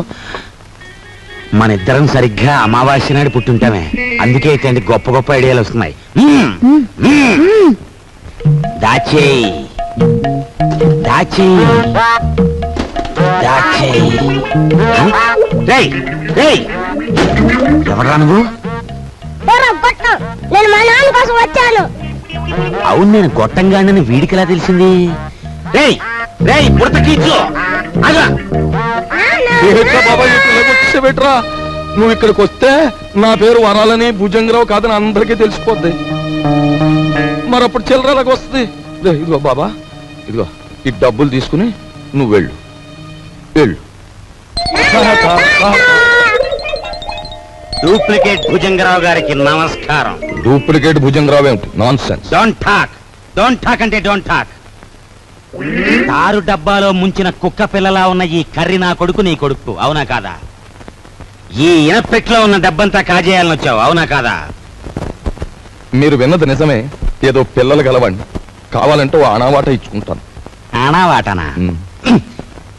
మన ఇద్దరం సరిగ్గా అమావాస్య నాడు పుట్టుంటామే. అందుకే ఇట్లాంటి గొప్ప గొప్ప ఐడియాలు వస్తున్నాయి. దాచేయి దాచేయి దాచేయి. ఎవరా నువ్వు? నేను మా నాన్న కోసం వచ్చాను. అవును, నేను గొట్టంగానని వీడికిలా తెలిసింది? రేయ్ రేయ్ పుడతకీచు, వచ్చేబెట్రా. నువ్వు ఇక్కడికి వస్తే నా పేరు వరాలని భుజంగరావు కాదని అందరికీ తెలిసిపోద్ది. మరప్పుడు చిల్లరలాగా వస్తుంది. ఇదిగో బాబా, ఇదిగో ఈ డబ్బులు తీసుకుని నువ్వు వెళ్ళు వెళ్ళు. డూప్లికేట్ భుజంగరావు గారికి నమస్కారం. డూప్లికేట్ భుజంగరావు ఏమిటి? Non sense. డోంట్ టాక్ అంటే డోంట్ టాక్. తారు డబ్బాలో ముంచిన కుక్క పిల్లలా ఉన్న ఈ కర్రీ నా కొడుకు, నీ కొడుకు, అవునా కాదా? ఈ ఇనపెట్లో ఉన్న డబ్బంతా కాజేయాలని వచ్చావు, అవునా కాదా? మీరు విన్నది నిజమే. ఏదో పిల్లలు గలవండి, కావాలంటే ఓ అనావాట ఇచ్చుకుంటాను. అనావాటనా?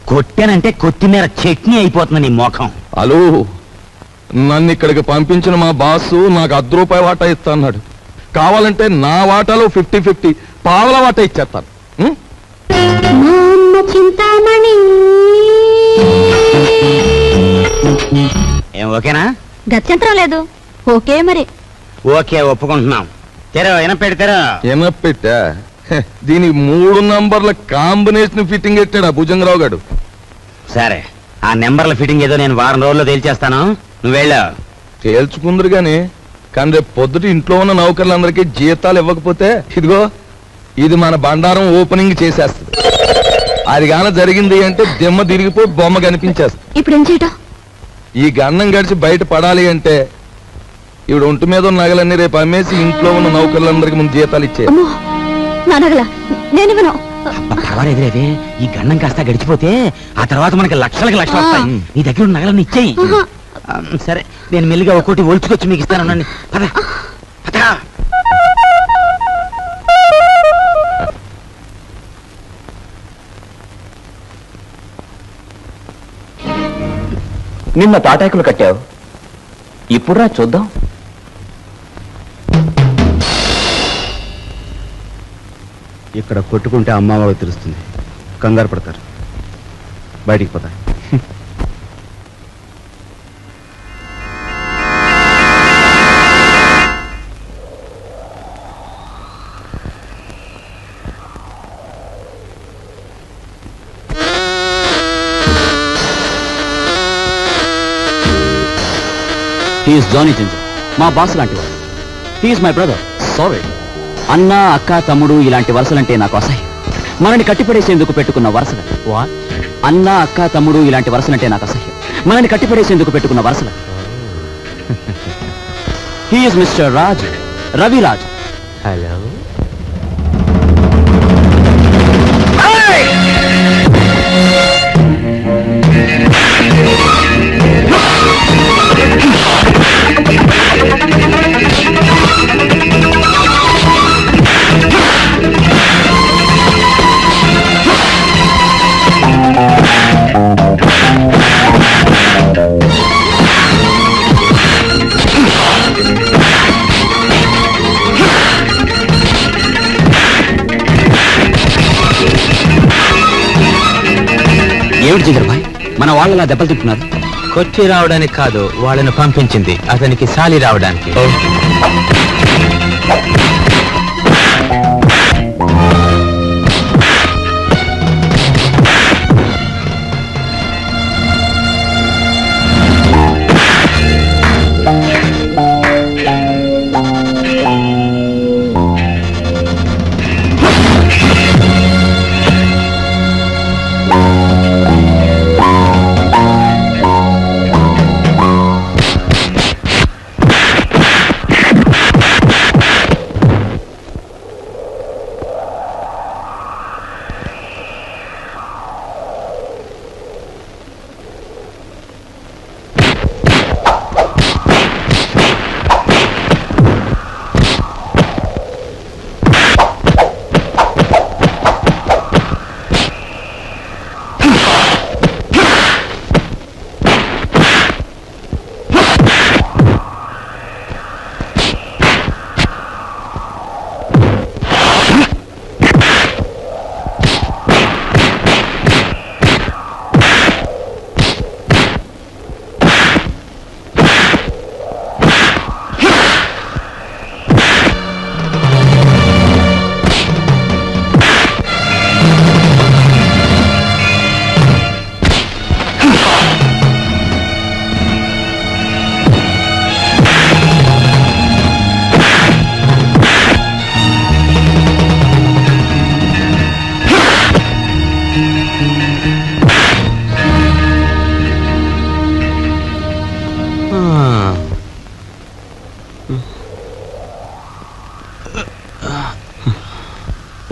కొట్టానంటే కొత్తిమీర చట్నీ అయిపోతుంది నీ మోఖం. హలో, నన్ను ఇక్కడికి పంపించిన మా బాసు నాకు ₹10 వాటా ఇస్తా అన్నాడు. కావాలంటే నా వాటాలో 50-50 పావల వాటా ఇచ్చేస్తాను. ఏం ఓకేనా? గత్యంతరం లేదు. ఓకే మరి. ఓకే, ఒప్పుకుంటున్నాం. తెరో ఎనపెడతారా? ఎనపెట్టా? దీనికి 3 నంబర్ల కాంబినేషన్ ఫిట్టింగ్ పెట్టాడు ఆ భుజంగరావు గారు. సరే, ఆ నెంబర్ల ఫిట్టింగ్ ఏదో నేను వారం రోజుల్లో తేల్చేస్తాను. నువ్వు వెళ్ళా తేల్చుకుందరు గాని, కానీ రేపు పొద్దుట ఇంట్లో ఉన్న నౌకర్లందరికీ జీతాలు ఇవ్వకపోతే ఇదిగో ఇది మన బండారం ఓపెనింగ్ చేసేస్తుంది. అది గాన జరిగింది అంటే దిమ్మ తిరిగిపోయి బొమ్మ కనిపించేస్తుంది. ఇప్పుడు ఏం చేయటం? ఈ గన్నం గడిచి బయట పడాలి అంటే ఇప్పుడు ఒంటి మీద ఉన్న నగలన్నీ రేపు అమ్మేసి ఇంట్లో ఉన్న నౌకర్లందరికీ ముందు జీతాలు ఇచ్చే. పర్వాలేదులేదే, ఈ గన్నం కాస్త గడిచిపోతే ఆ తర్వాత మనకి లక్షలకి లక్షలు వస్తాయి. నీ దగ్గర ఉన్న నగలన్నీ ఇచ్చేయి. సరే, నేను మెల్లిగా ఒక్కోటి ఒలుచుకొచ్చి మీకు ఇస్తాను. పద పద. నిన్న తాటాకులు కట్టావు, ఇప్పుడు రా చూద్దాం. ఇక్కడ కొట్టుకుంటే అమ్మ వాళ్ళకి తెలుస్తుంది, కంగారు పడతారు, బయటికి పోతా. హీఈస్ జానీ జింజర్, మా బాస్ లాంటి వాడు. He's my brother. సారీ. అన్న, అక్క, తమ్ముడు ఇలాంటి వరుసలంటే నాకు అసహ్యం. మనని కట్టిపడేసేందుకు పెట్టుకున్న వరుసలు. అన్న, అక్క, తమ్ముడు ఇలాంటి వరుసలంటే నాకు అసహ్యం. మనని కట్టిపడేసేందుకు పెట్టుకున్న వరుసలు. హీఈస్ మిస్టర్ రాజు, రవిరాజు. హలో. ఏమిటి జిగర్ భాయ్, మన వాళ్ళలా దెబ్బలు తింటున్నారు? కొచ్చి రావడానికి కాదు, వాళ్ళని పంపించింది అతనికి సాలి రావడానికి.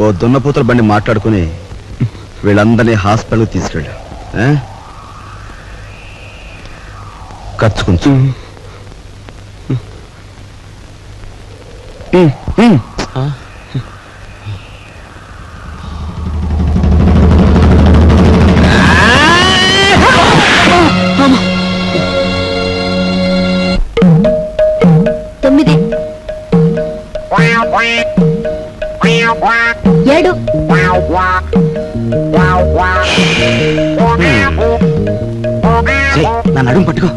ఓ దున్నపోతుల బండి మాట్లాడుకుని వీళ్ళందరినీ హాస్పిటల్కి తీసుకెళ్ళా. ఖర్చు కొంచెం. తొమ్మిది, 7, నా నడుము పట్టుకో,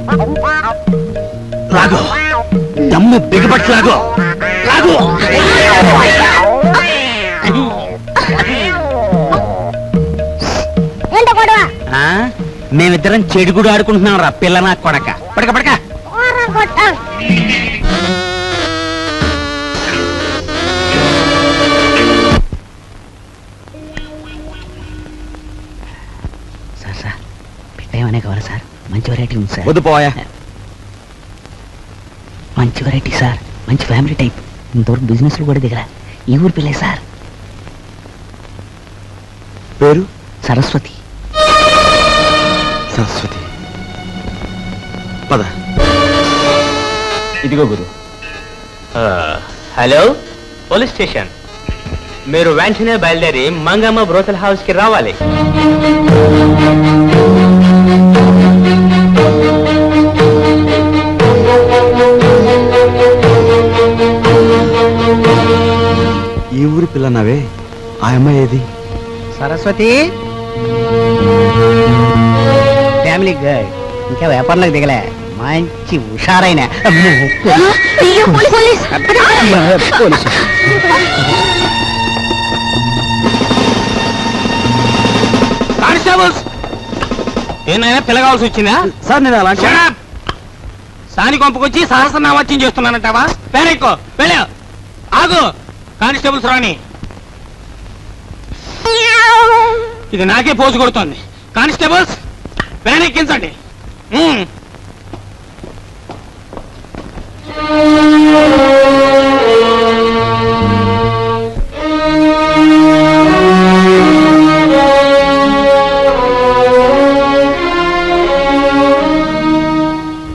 లాగో, దమ్ము బిగపట్టు, లాగో లాగో. మేమిద్దరం చెడుగుడు ఆడుకుంటున్నాం రా పిల్ల నా కొడక. పడక పడక. సార్ సార్ పెట్టేమనే కావాలి సార్, మంచి వెరైటీ ఉంది సార్. వద్దు పోయా. మంచి వెరైటీ సార్, మంచి ఫ్యామిలీ టైప్, ఇంతవరకు బిజినెస్ లో కూడా దిగర. ఈ ఊరు పిల్లే సార్. పేరు సరస్వతి. సరస్వతి. పద. ఇదిగో గురు. Hello, police station. మీరు వెంటనే బయలుదేరి మంగమ్మ బ్రోతల్ హౌస్ కి రావాలి. ఈ ఊరి పిల్లనావే, ఆ అమ్మాయి ఏది? సరస్వతి ఫ్యామిలీ గర్ల్, ఇంకా వ్యాపారంలోకి దిగలే, మంచి హుషారైన పోలీసు. కానిస్టేబుల్స్, ఏమైనా పిల్లగాల్సి వచ్చిందా? సార్ నేను అలాంటి సాని కొంపకొచ్చి సహస్రనామాచ్యం చేస్తున్నానంటావా? పేరెక్కో వెళ్ళా, ఆగు. కానిస్టేబుల్స్ రాని, ఇది నాకే పోజు కొడుతోంది. కానిస్టేబుల్స్ వ్యాన్ ఎక్కించండి.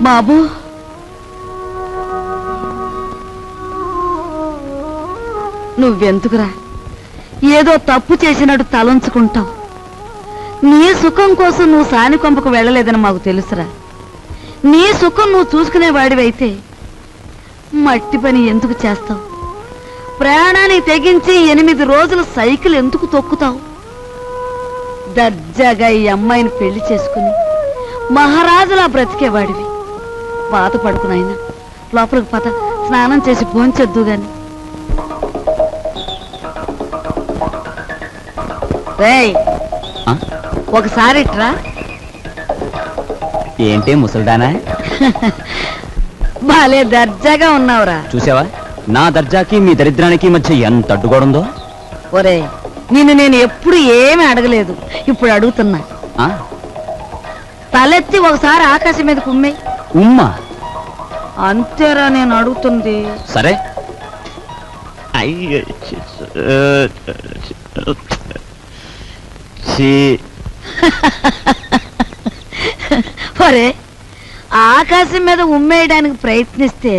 బాబు, నువ్వెందుకురా ఏదో తప్పు చేసినట్టు తలంచుకుంటావు? నీ సుఖం కోసం నువ్వు సాని కొంపకు వెళ్ళలేదని మాకు తెలుసురా. నీ సుఖం నువ్వు చూసుకునేవాడివైతే మట్టి పని ఎందుకు చేస్తావు? ప్రాణాన్ని తెగించి 8 రోజులు సైకిల్ ఎందుకు తొక్కుతావు? దర్జాగా ఈ అమ్మాయిని పెళ్లి చేసుకుని మహారాజులా బ్రతికేవాడివి. బాధపడుకునైనా లోపలికి పద, స్నానం చేసి భోంచొద్దు గాని. రేయ్, ఒకసారి ఇట్రా. ఏంటి ముసల్దానా? బాలే దర్జాగా ఉన్నావురా. చూసావా నా దర్జాకి మీ దరిద్రానికి మధ్య ఎంత అడ్డుగోడుందో? ఒరే, నిన్ను నేను ఎప్పుడు ఏమీ అడగలేదు, ఇప్పుడు అడుగుతున్నా. తలెత్తి ఒకసారి ఆకాశం మీద కుమ్మే. ఉమ్మా? అంతేరా నేను అడుగుతుంది. సరే. ఒరే, ఆకాశం మీద ఉమ్మేయడానికి ప్రయత్నిస్తే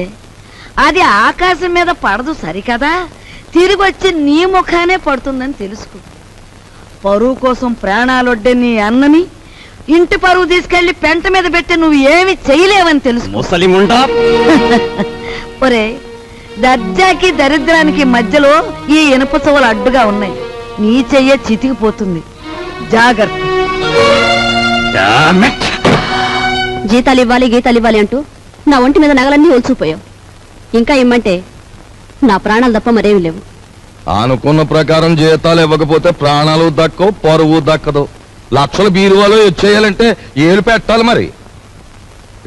అది ఆకాశం మీద పడదు సరికదా, తిరిగి వచ్చి నీ ముఖానే పడుతుందని తెలుసుకో. పరువు కోసం ప్రాణాలొడ్డే నీ అన్నని ఇంటి పరువు తీసుకెళ్లి పెంట మీద పెట్టి నువ్వు ఏమి చేయలేవని తెలుసు. ఒరే, దర్జాకి దరిద్రానికి మధ్యలో ఈ ఇనుప చెవులు అడ్డుగా ఉన్నాయి. నీ చెయ్య చితికిపోతుంది, జాగ్రత్త. జీతాలు ఇవ్వాలి గీతాలు ఇవ్వాలి అంటూ నా ఒంటి మీద నగలన్నీ ఒలుచుకుపోయావు. ఇంకా ఇమ్మంటే నా ప్రాణాలు తప్ప మరేమి లేవు. అనుకున్న ప్రకారం జీతాలు ఇవ్వకపోతే ప్రాణాలు దక్కవు, పరువు దక్కదు. లక్షల బీరువాలో వచ్చేయాలంటే ఏలు పెట్టాలి మరి.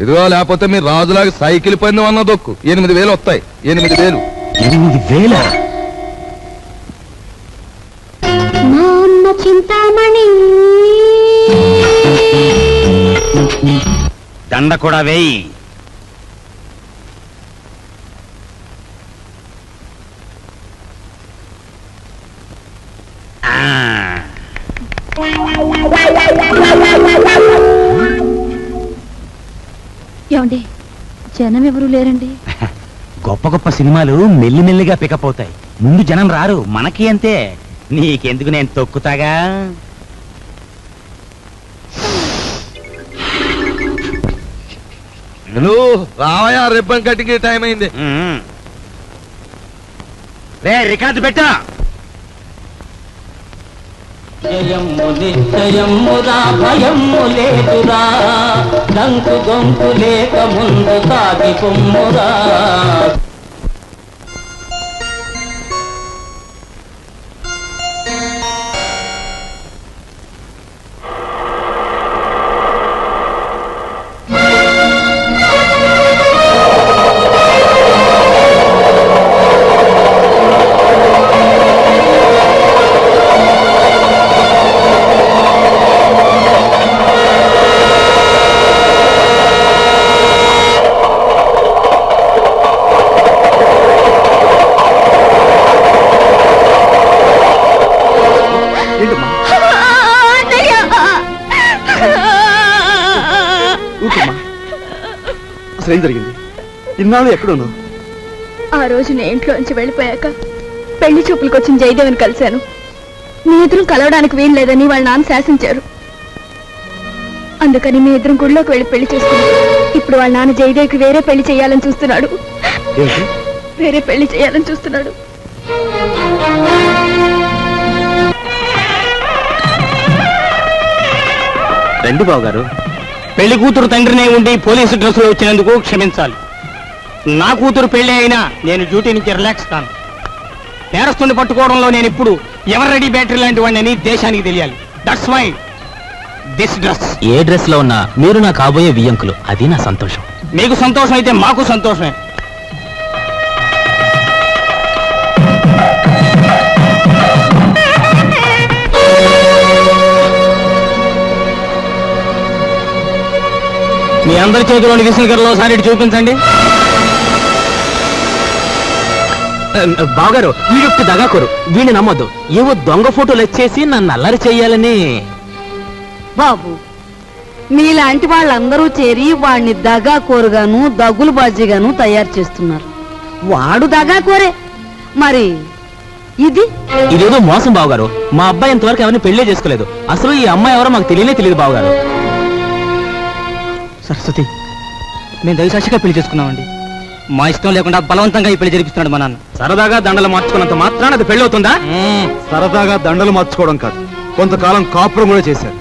ఇదిగో, లేకపోతే మీరు రాజులాగా సైకిల్ పందెం అన్న దొక్కు. 8,000 వస్తాయి. 8,000. 8,000? మా అమ్మ చింతామణి దండ కూడా వేయి. ఏమండి, జనం ఎవరు లేరండి? గొప్ప గొప్ప సినిమాలు మెల్లిమెల్లిగా పికప్ అవుతాయి, ముందు జనం రారు. మనకి అంతే. నీకెందుకు, నేను తొక్కుతాగా. రావయా, రిబ్బన్ కటింగ్ టైం అయింది. రే, రికార్డు పెట్టా. జయము నిశ్చయమురా, భయము లేదురా, దంకు గొంకు లేక ముందు సాగి కొమ్మురా. అసలు ఏం జరిగింది? ఇన్నాళ్ళు ఎక్కడున్నావు? ఆ రోజు నేను ఇంట్లోంచి వెళ్ళిపోయాక పెళ్లి చూపులకు వచ్చిన జయదేవిని కలిశాను. మీ ఇద్దరం కలవడానికి వీలు లేదని వాళ్ళ నాన్న శాసించారు. అందుకని మీ ఇద్దరం గుడిలోకి వెళ్ళి పెళ్లి చేసుకున్నాం. ఇప్పుడు వాళ్ళ నాన్న జయదేవికి వేరే పెళ్లి చేయాలని చూస్తున్నాడు. వేరే పెళ్లి చేయాలని చూస్తున్నాడు. రండి బావగారు. పెళ్లి కూతురు తండ్రినే ఉండి పోలీసు డ్రెస్సులో వచ్చినందుకు క్షమించాలి. నా కూతురు పెళ్లి అయినా నేను డ్యూటీ నుంచి రిలాక్స్ కాను. నేరస్తుని పట్టుకోవడంలో నేను ఇప్పుడు ఎవర్ రెడీ బ్యాటరీ లాంటి వాడిని దేశానికి తెలియాలి. That's why this dress. ఏ డ్రెస్ లో ఉన్నా మీరు నా కాబోయే వియ్యంకులు, అది నా సంతోషం. మీకు సంతోషం అయితే మాకు సంతోషమే. మీ అందరి చేతిలోని విసిల్కర్లో సారి చూపించండి. బావగారు, వీడొక్క దగాకోరు, వీడిని నమ్మొద్దు. ఏవో దొంగ ఫోటోలు వచ్చేసి నన్ను అల్లరి చెయ్యాలని. బాబు, మీలాంటి వాళ్ళందరూ చేరి వాణ్ణి దగాకోరుగాను దగులుబాజీగాను తయారు చేస్తున్నారు. వాడు దగాకోరే, మరి ఇది ఇదేదో మోసం బావగారు. మా అబ్బాయి ఇంతవరకు ఎవరిని పెళ్లే చేసుకోలేదు. అసలు ఈ అమ్మాయి ఎవరో మాకు తెలియనే తెలియదు బావగారు. సరస్వతి, మేము దైవసాక్షిగా పెళ్లి చేసుకున్నామండి. మా ఇష్టం లేకుండా బలవంతంగా ఈ పెళ్లి జరిపిస్తున్నాడు మా నాన్న. సరదాగా దండలు మార్చుకున్నంత మాత్రాన అది పెళ్లి అవుతుందా? సరదాగా దండలు మార్చుకోవడం కాదు, కొంతకాలం కాపురం కూడా చేశారు.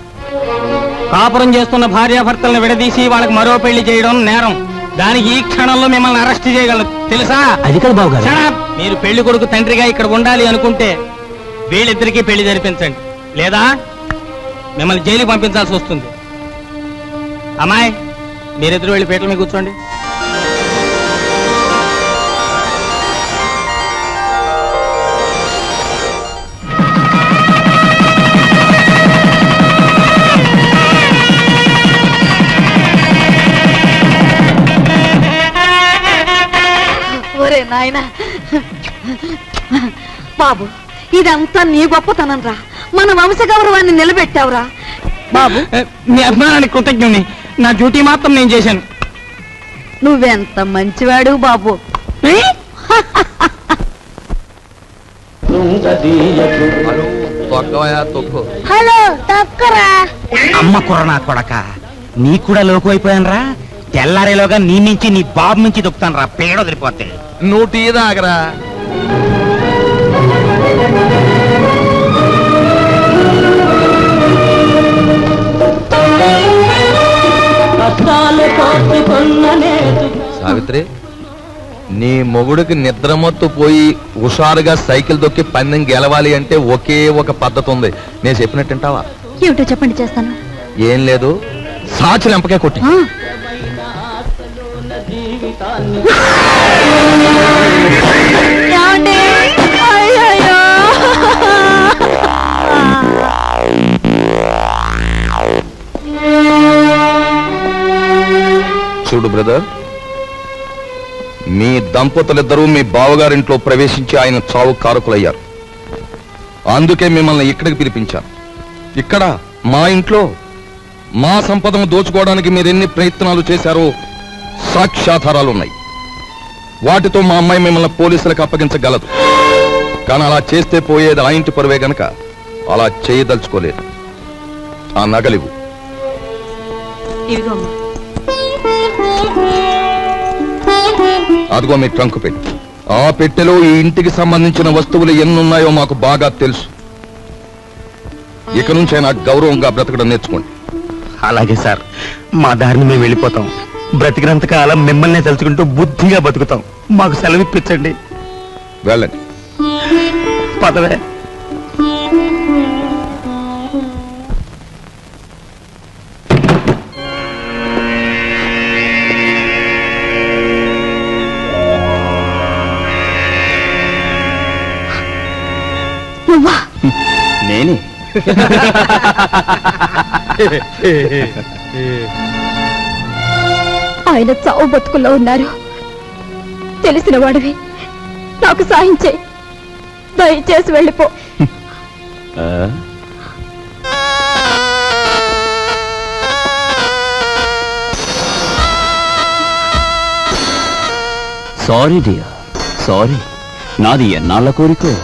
కాపురం చేస్తున్న భార్యాభర్తలను విడదీసి వాళ్ళకి మరో పెళ్లి చేయడం నేరం. దానికి ఈ క్షణంలో మిమ్మల్ని అరెస్ట్ చేయగలరు, తెలుసా? అది కాదు బావగారు. Shut up! మీరు పెళ్లి కొడుకు తండ్రిగా ఇక్కడ ఉండాలి అనుకుంటే వీళ్ళిద్దరికీ పెళ్లి జరిపించండి, లేదా మిమ్మల్ని జైలుకి పంపించాల్సి వస్తుంది. అమ్మాయి, మీరిద్దరు వెళ్ళి పీటల మీద కూర్చోండి. ఒరే నాయన బాబు, ఇదంతా నీ గొప్పతనం రా. మన వంశ గౌరవాన్ని నిలబెట్టావురా బాబు. మీ అభిమానానికి కృతజ్ఞుని. నా డ్యూటీ మాత్రం నేను చేశాను. నువ్వెంత మంచివాడు బాబు. హలో తక్కరా. అమ్మ కుర్రనా కొడక, నీ కూడా లోకు అయిపోయాను రా. తెల్లారేలోగా నీ నుంచి నీ బాబు నుంచి దొక్కుతాను రా, పేడ వదిలిపోతే. నువ్వు టీ దాగరా. సావిత్రి, నీ మొగుడికి నిద్రమత్తు పోయి హుషారుగా సైకిల్ దొక్కి పందెం గెలవాలి అంటే ఒకే ఒక పద్ధతి ఉంది. నేను చెప్పినట్టు వింటావా? ఏమిటో చెప్పండి, చేస్తాను. ఏం లేదు, సాచి లెంపకే కొట్టి. చూడు బ్రదర్, మీ దంపతులిద్దరూ మీ బావగారింట్లో ప్రవేశించి ఆయన చావు కారకులయ్యారు. అందుకే మిమ్మల్ని ఇక్కడికి పిలిపించాను. ఇక్కడ మా ఇంట్లో మా సంపదను దోచుకోవడానికి మీరెన్ని ప్రయత్నాలు చేశారో సాక్ష్యాధారాలున్నాయి. వాటితో మా అమ్మాయి మిమ్మల్ని పోలీసులకు అప్పగించగలదు. కానీ అలా చేస్తే పోయేది ఆ ఇంటి పరువే గనక అలా చేయదలుచుకోలేదు. ఆ నగలివు. అదిగో మీ ట్రంకు పెట్టి. ఆ పెట్టెలో ఈ ఇంటికి సంబంధించిన వస్తువులు ఎన్నున్నాయో మాకు బాగా తెలుసు. ఇక నుంచి ఆయన గౌరవంగా బ్రతకడం నేర్చుకోండి. అలాగే సార్, మా దారిని మేము వెళ్ళిపోతాం. బ్రతికినంత కాలం మిమ్మల్ని తలుచుకుంటూ బుద్ధిగా బతుకుతాం. మాకు సెలవు ఇప్పించండి. వెళ్ళండి. పదవే. నేనే. ఆయన చావు బతుకుల్లో ఉన్నారు. తెలిసిన వాడివి, నాకు సాయం చేయి. దయచేసి వెళ్ళిపో. Sorry dear, sorry. నాది ఎన్నాళ్ళ కోరికో.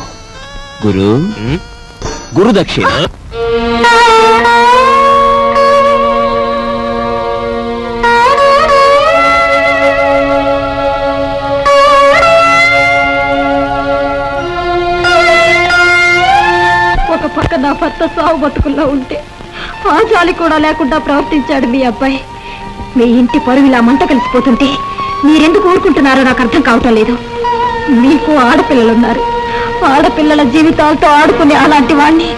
గురు దక్షిణ. ఒక పక్క నా భర్త సావు బతుకుల్లో ఉంటే, ఆ జాలి కూడా లేకుండా ప్రవర్తించాడు మీ అబ్బాయి. మీ ఇంటి పరువు ఇలా మంట కలిసిపోతుంటే మీరెందుకు ఊరుకుంటున్నారో నాకు అర్థం కావటం లేదు. మీకు ఆడపిల్లలున్నారు. ఆడపిల్లల జీవితాలతో ఆడుకునే అలాంటి వాణ్ణి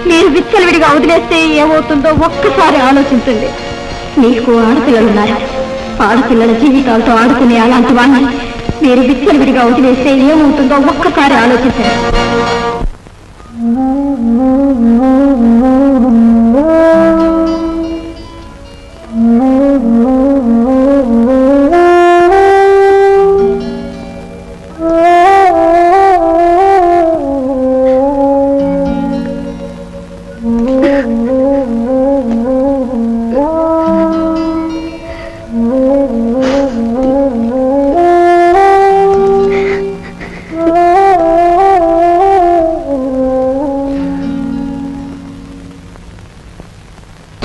మీరు విచ్చలవిడిగా వదిలేస్తే ఏమవుతుందో ఒక్కసారి ఆలోచించండి. మీకు ఆడపిల్లలున్నారు. ఆడపిల్లల జీవితాలతో ఆడుకునే అలాంటి వాణ్ణి మీరు విచ్చలవిడిగా వదిలేస్తే ఏమవుతుందో ఒక్కసారి ఆలోచించండి.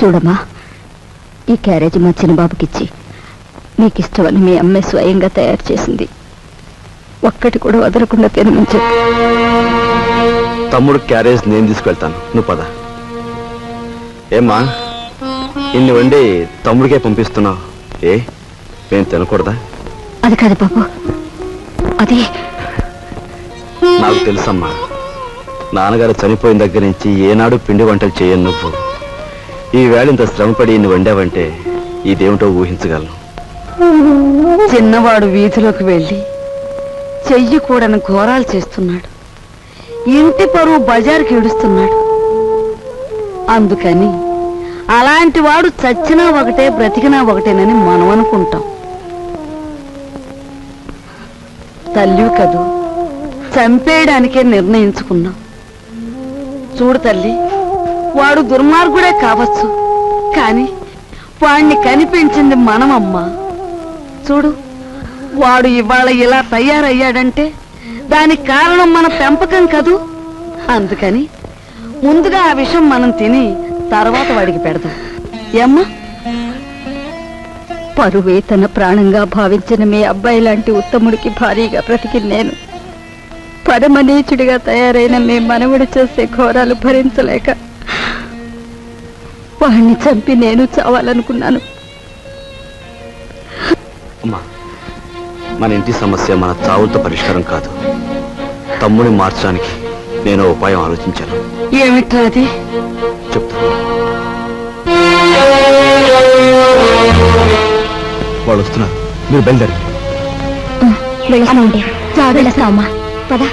చూడమ్మా, ఈ క్యారేజ్ మా చిన్నబాబుకిచ్చి మీకు ఇష్టమని మీ అమ్మే స్వయంగా తయారు చేసింది. ఒక్కటి కూడా వదలకుండా తినమని చెప్పి. తమ్ముడు క్యారేజ్ నేను తీసుకెళ్తాను, నువ్వు పద. ఏమ్మా, ఇన్ని వండి తమ్ముడికే పంపిస్తున్నావు, ఏ నేను తినకూడదా? అది కాదు బాబు, అది నాకు తెలుసమ్మా. నాన్నగారు చనిపోయిన దగ్గర నుంచి ఏనాడు పిండి వంటలు చేయను నువ్వు. ఈ వేళ ఇంత శ్రమపడి ఇన్ని వండావంటే ఇదేమిటో ఊహించగలను. చిన్నవాడు వీధిలోకి వెళ్ళి చెయ్యి కూడని ఘోరాలు చేస్తున్నాడు. ఇంటి పరువు బజారుకి ఈడుస్తున్నాడు. అందుకని అలాంటి వాడు చచ్చినా ఒకటే బ్రతికినా ఒకటేనని మనం అనుకుంటాం. తల్లి కదూ, చంపేయడానికే నిర్ణయించుకున్నాం. చూడు తల్లి, వాడు దుర్మార్గుడే కావచ్చు, కానీ వాణ్ణి కనిపించింది మనమమ్మా. చూడు, వాడు ఇవాళ ఇలా తయారయ్యాడంటే దానికి కారణం మన పెంపకం కదూ. అందుకని ముందుగా ఆ విషయం మనం తిని తర్వాత వాడికి పెడదాం. ఏమ్మా? పరువే తన ప్రాణంగా భావించిన మీ అబ్బాయి లాంటి ఉత్తముడికి భారీగా బ్రతికి నేను పరమనీచుడిగా తయారైన మీ మనవుడు చేసే ఘోరాలు భరించలేక వాణ్ణి చంపి నేను చావాలనుకున్నాను. అమ్మా, మన ఇంటి సమస్య మన చావులతో పరిష్కారం కాదు. తమ్ముడిని మార్చడానికి నేను ఉపాయం ఆలోచించాను. ఏమిట్రా అది? చెప్తాను. వాళ్ళు వస్తున్నారు, మీరు బయలుదేరి. వెళ్తామండి, వెళ్ళొస్తామమ్మా, పద.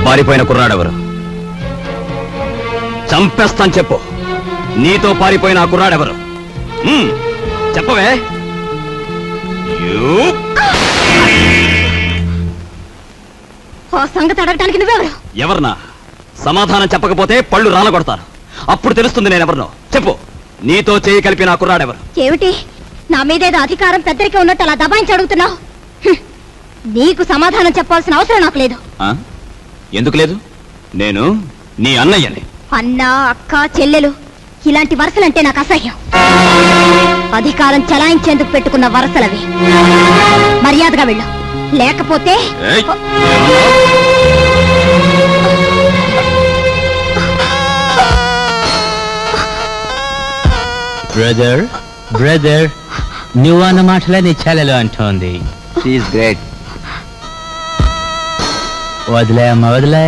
పారిపోయిన కుర్రాడెవరు? చంపేస్తాను చెప్పు. నీతో పారిపోయిన ఆ కుర్రాడెవరు? చెప్పవే. సంగతి అడగటానికి నువ్వెవరు? ఎవరన్నా? సమాధానం చెప్పకపోతే పళ్ళు రాలగొడతాను. అప్పుడు తెలుస్తుంది నేనెవరినో. చెప్పు, నీతో చేయి కలిపి నా కుర్రాడెవరు? ఏమిటి, నా మీదేదో అధికారం పెద్దరికే ఉన్నట్టు అలా దబాయించి అడుగుతున్నావు? నీకు సమాధానం చెప్పాల్సిన అవసరం నాకు లేదు. ఎందుకు లేదు? నేను నీ అన్నయ్యని. అన్న, అక్క, చెల్లెలు ఇలాంటి వరసలంటే నాకు అసహ్యం. అధికారం చలాయించేందుకు పెట్టుకున్న వరసలవి. మర్యాదగా వెళ్ళు, లేకపోతే బ్రదర్ బ్రదర్ నువ్వు అన్న మాటలే నీ చెల్లెలు అంటోంది. గ్రేట్. వదిలే అమ్మా వదిలే.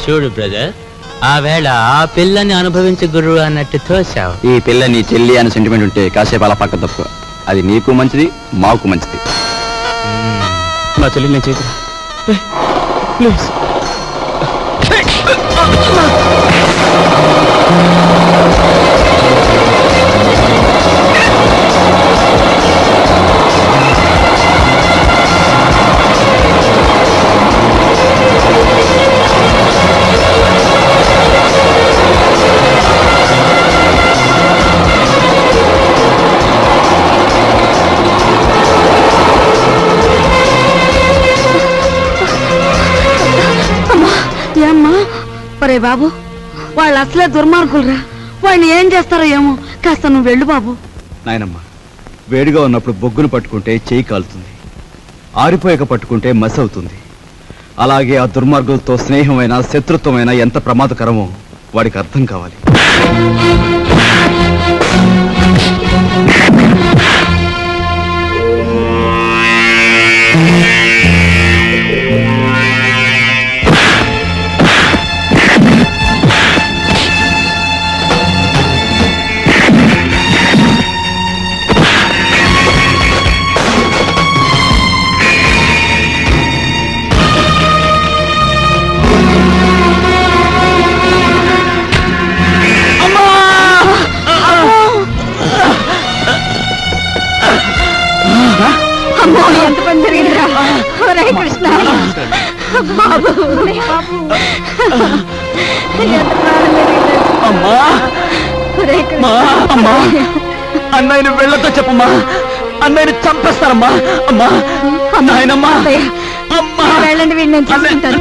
చూడు బ్రదర్, ఆ వేళ ఆ పిల్లని అనుభవించే గురువు అన్నట్టు తోసావు. ఈ పిల్ల నీ చెల్లి అని సెంటిమెంట్ ఉంటే కాసేపు అలా పక్క తప్పు. అది నీకు మంచిది, మాకు మంచిది. నా చెల్లి నేను చేతురా ప్లీజ్. ఏమ్మా? ఒరే బాబు, వాళ్ళు అసలే దుర్మార్గులరా. వాళ్ళని ఏం చేస్తారో ఏమో. కాస్త నువ్వు వెళ్ళు బాబు. నాయనమ్మ, వేడిగా ఉన్నప్పుడు బొగ్గును పట్టుకుంటే చేయి కాలుతుంది, ఆరిపోయాక పట్టుకుంటే మసి అవుతుంది. అలాగే ఆ దుర్మార్గులతో స్నేహమైన శత్రుత్వమైన ఎంత ప్రమాదకరమో వాడికి అర్థం కావాలి. అమ్మో, ఎంత పని జరిగిందిరా. ఒరే కృష్ణ బాబు, అన్నయ్యని వెళ్ళతో చెప్పమ్మా, అన్నయ్యని చంపేస్తారమ్మా. అమ్మా నాయనమ్మా, వెళ్ళండి, వీడిని నేను చూసుకుంటాను.